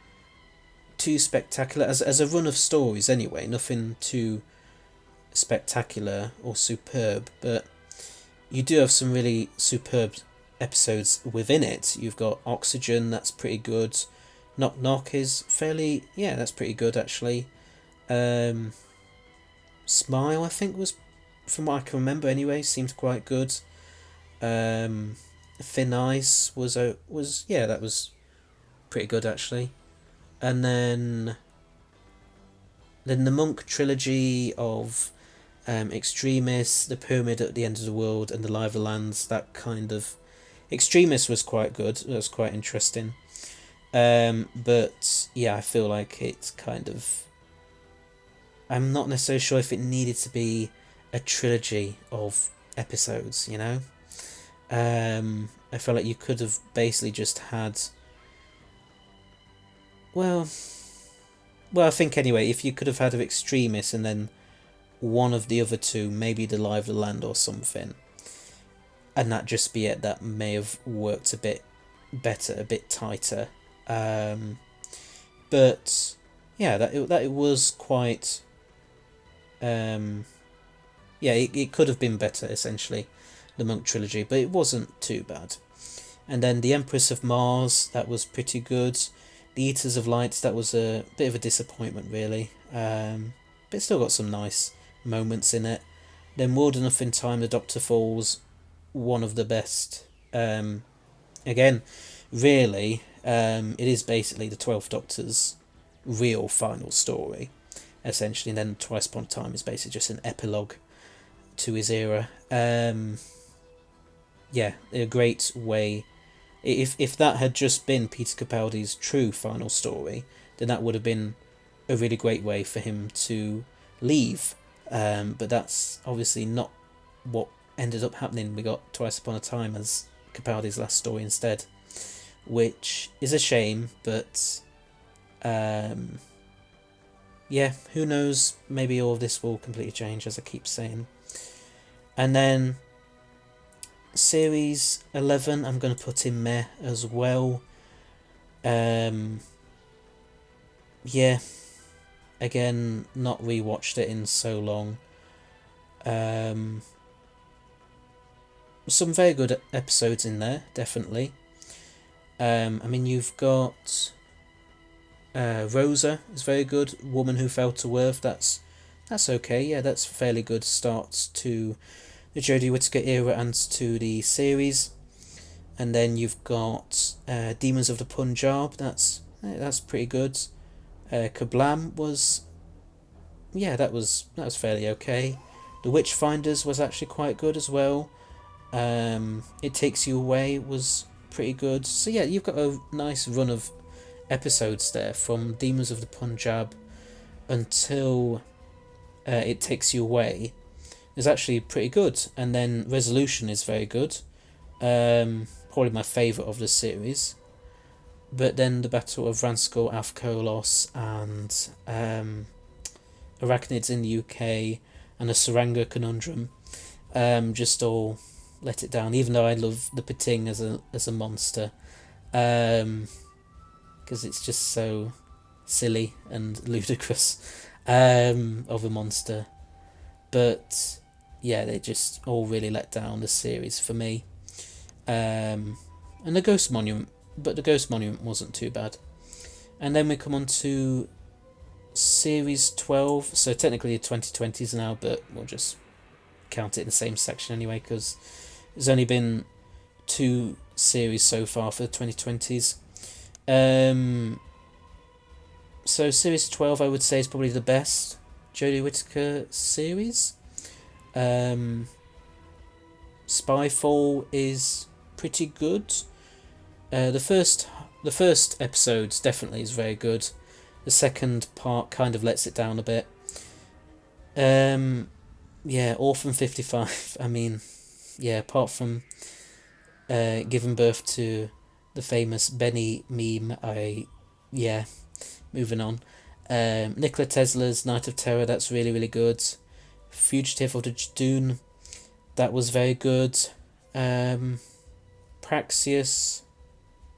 Speaker 1: too spectacular as a run of stories anyway, nothing too spectacular or superb, but you do have some really superb episodes within it. You've got Oxygen, that's pretty good. Knock Knock is fairly, that's pretty good actually. Smile, I think, was, from what I can remember anyway, seemed quite good. Thin Ice was that was pretty good actually. And then the Monk trilogy of Extremis, The Pyramid at the End of the World, and The Live Lands, that kind of, Extremis was quite good, that was quite interesting. But yeah, I feel like it's kind of, I'm not necessarily sure if it needed to be a trilogy of episodes, I feel like you could have basically just had, well, well, I think anyway, if you could have had an Extremis and then one of the other two, maybe the Lie of the Land or something, and that just be it, that may have worked a bit better, a bit tighter. But yeah, that it was quite. Yeah, it could have been better, essentially, the Monk trilogy, but it wasn't too bad. And then the Empress of Mars, that was pretty good. The Eaters of Light, that was a bit of a disappointment, really. But it still got some nice moments in it. Then World Enough in Time, The Doctor Falls, one of the best. Again, really, it is basically the 12th Doctor's real final story, essentially. And then Twice Upon a Time is basically just an epilogue to his era. Yeah, a great way. If that had just been Peter Capaldi's true final story, then that would have been a really great way for him to leave. But that's obviously not what ended up happening. We got Twice Upon a Time as Capaldi's last story instead, which is a shame, but yeah, who knows, maybe all of this will completely change, as I keep saying. And then Series 11, I'm going to put in meh as well. Yeah, again, not rewatched it in so long. Some very good episodes in there, definitely. I mean, you've got Rosa is very good. Woman Who Fell to Earth, that's okay. Yeah, that's a fairly good start to the Jodie Whittaker era and to the series. And then you've got Demons of the Punjab. That's pretty good. Kablam was, yeah, that was fairly okay. The Witchfinders was actually quite good as well. It Takes You Away was pretty good. So yeah, you've got a nice run of episodes there from Demons of the Punjab until It Takes You Away is actually pretty good. And then Resolution is very good. Probably my favourite of the series. But then the Battle of Ranskoor, Afkolos, and Arachnids in the UK, and the Saranga Conundrum, just all let it down. Even though I love the Pating as a monster, because it's just so silly and ludicrous of a monster. But yeah, they just all really let down the series for me. And the Ghost Monument. But the Ghost Monument wasn't too bad. And then we come on to Series 12. So technically the 2020s now, but we'll just count it in the same section anyway, because there's only been 2 series so far for the 2020s. So Series 12, I would say, is probably the best Jodie Whittaker series. Spyfall is pretty good. The first episode definitely is very good. The second part kind of lets it down a bit. Yeah, Orphan 55. I mean, yeah, apart from giving birth to the famous Benny meme, moving on. Nikola Tesla's Night of Terror, that's really, really good. Fugitive of the Dune, that was very good. Praxius,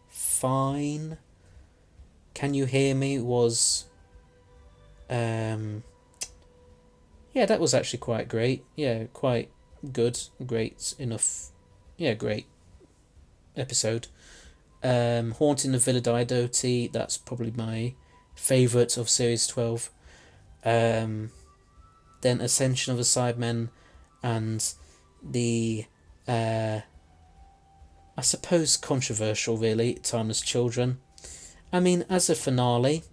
Speaker 1: fine. Can You Hear Me was yeah, that was actually quite great. Yeah, quite good, great enough. Yeah, great episode. Haunting of Villa Diodati, that's probably my favourite of Series 12. Then Ascension of the Cybermen, and the I suppose controversial, really, Timeless Children. I mean, as a finale,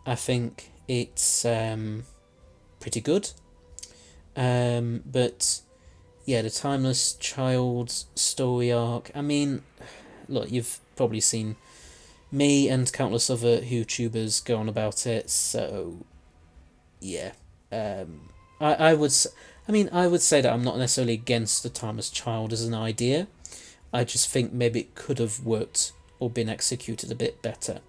Speaker 1: I think it's pretty good. But yeah, the Timeless Child story arc, I mean, look, you've probably seen me and countless other YouTubers go on about it, so yeah. I would say that I'm not necessarily against the Timeless Child as an idea. I just think maybe it could have worked or been executed a bit better.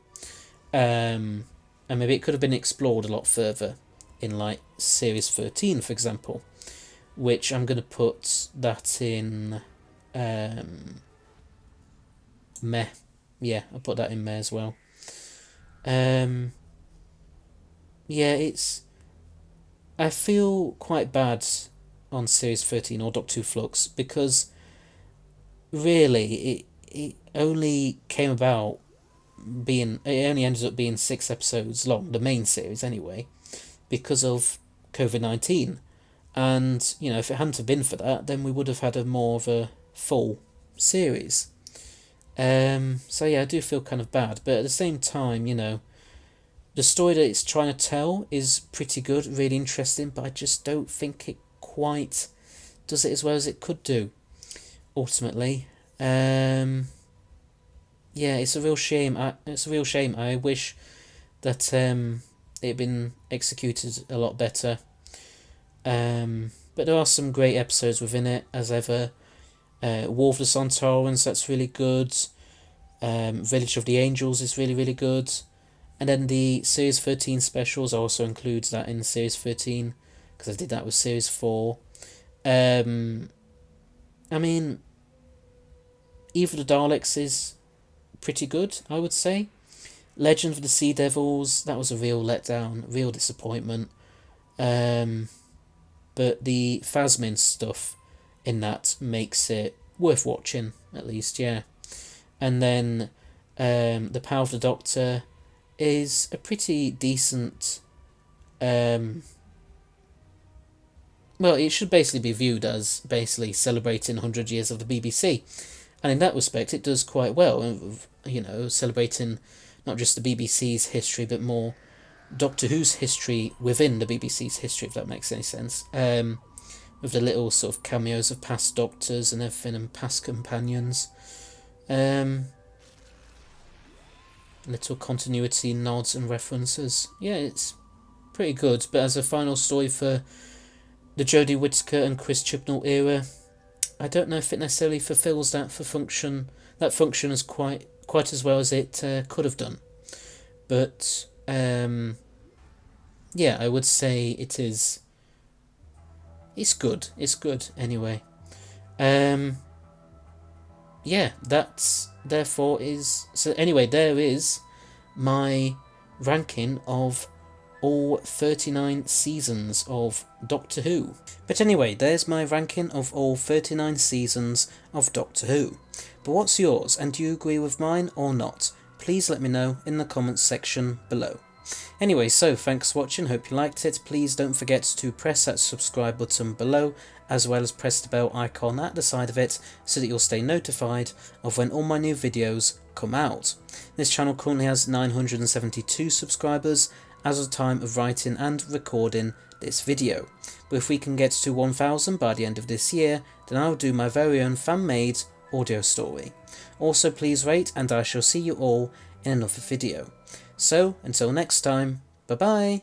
Speaker 1: and maybe it could have been explored a lot further in like series 13, for example, which I'm going to put that in meh. Yeah, I'll put that in meh as well. Yeah, I feel quite bad on series 13 or Doctor Who Flux because really it only came about it only ended up being 6 episodes long, the main series anyway, because of COVID-19. And, you know, if it hadn't have been for that, then we would have had a more of a full series. So yeah, I do feel kind of bad, but at the same time, you know, the story that it's trying to tell is pretty good, really interesting, but I just don't think it quite does it as well as it could do, ultimately. Yeah, it's a real shame. It's a real shame. I wish that it had been executed a lot better. But there are some great episodes within it, as ever. War of the Sontarans, that's really good. Village of the Angels is really, really good. And then the Series 13 specials also includes that in Series 13, because I did that with Series 4. I mean, Eve of the Daleks is pretty good, I would say. Legend of the Sea Devils, that was a real letdown, real disappointment. But the Phasmin stuff in that makes it worth watching, at least, yeah. And then The Power of the Doctor is a pretty decent... well, it should basically be viewed as basically celebrating 100 years of the BBC. And in that respect, it does quite well, you know, celebrating not just the BBC's history, but more Doctor Who's history within the BBC's history, if that makes any sense. With the little sort of cameos of past Doctors and everything, and past companions. Little continuity nods and references. Yeah, it's pretty good, but as a final story for the Jodie Whittaker and Chris Chibnall era, I don't know if it necessarily fulfills that function as quite as well as it could have done. But yeah, I would say it is. It's good. It's good anyway. Yeah, that's therefore is so. Anyway, there is my ranking of all 39 seasons of Doctor Who. But anyway, there's my ranking of all 39 seasons of Doctor Who. But what's yours, and do you agree with mine or not? Please let me know in the comments section below. Anyway, so thanks for watching, hope you liked it. Please don't forget to press that subscribe button below, as well as press the bell icon at the side of it, so that you'll stay notified of when all my new videos come out. This channel currently has 972 subscribers as of the time of writing and recording this video. But if we can get to 1,000 by the end of this year, then I'll do my very own fan-made audio story. Also, please rate, and I shall see you all in another video. So, until next time, bye bye!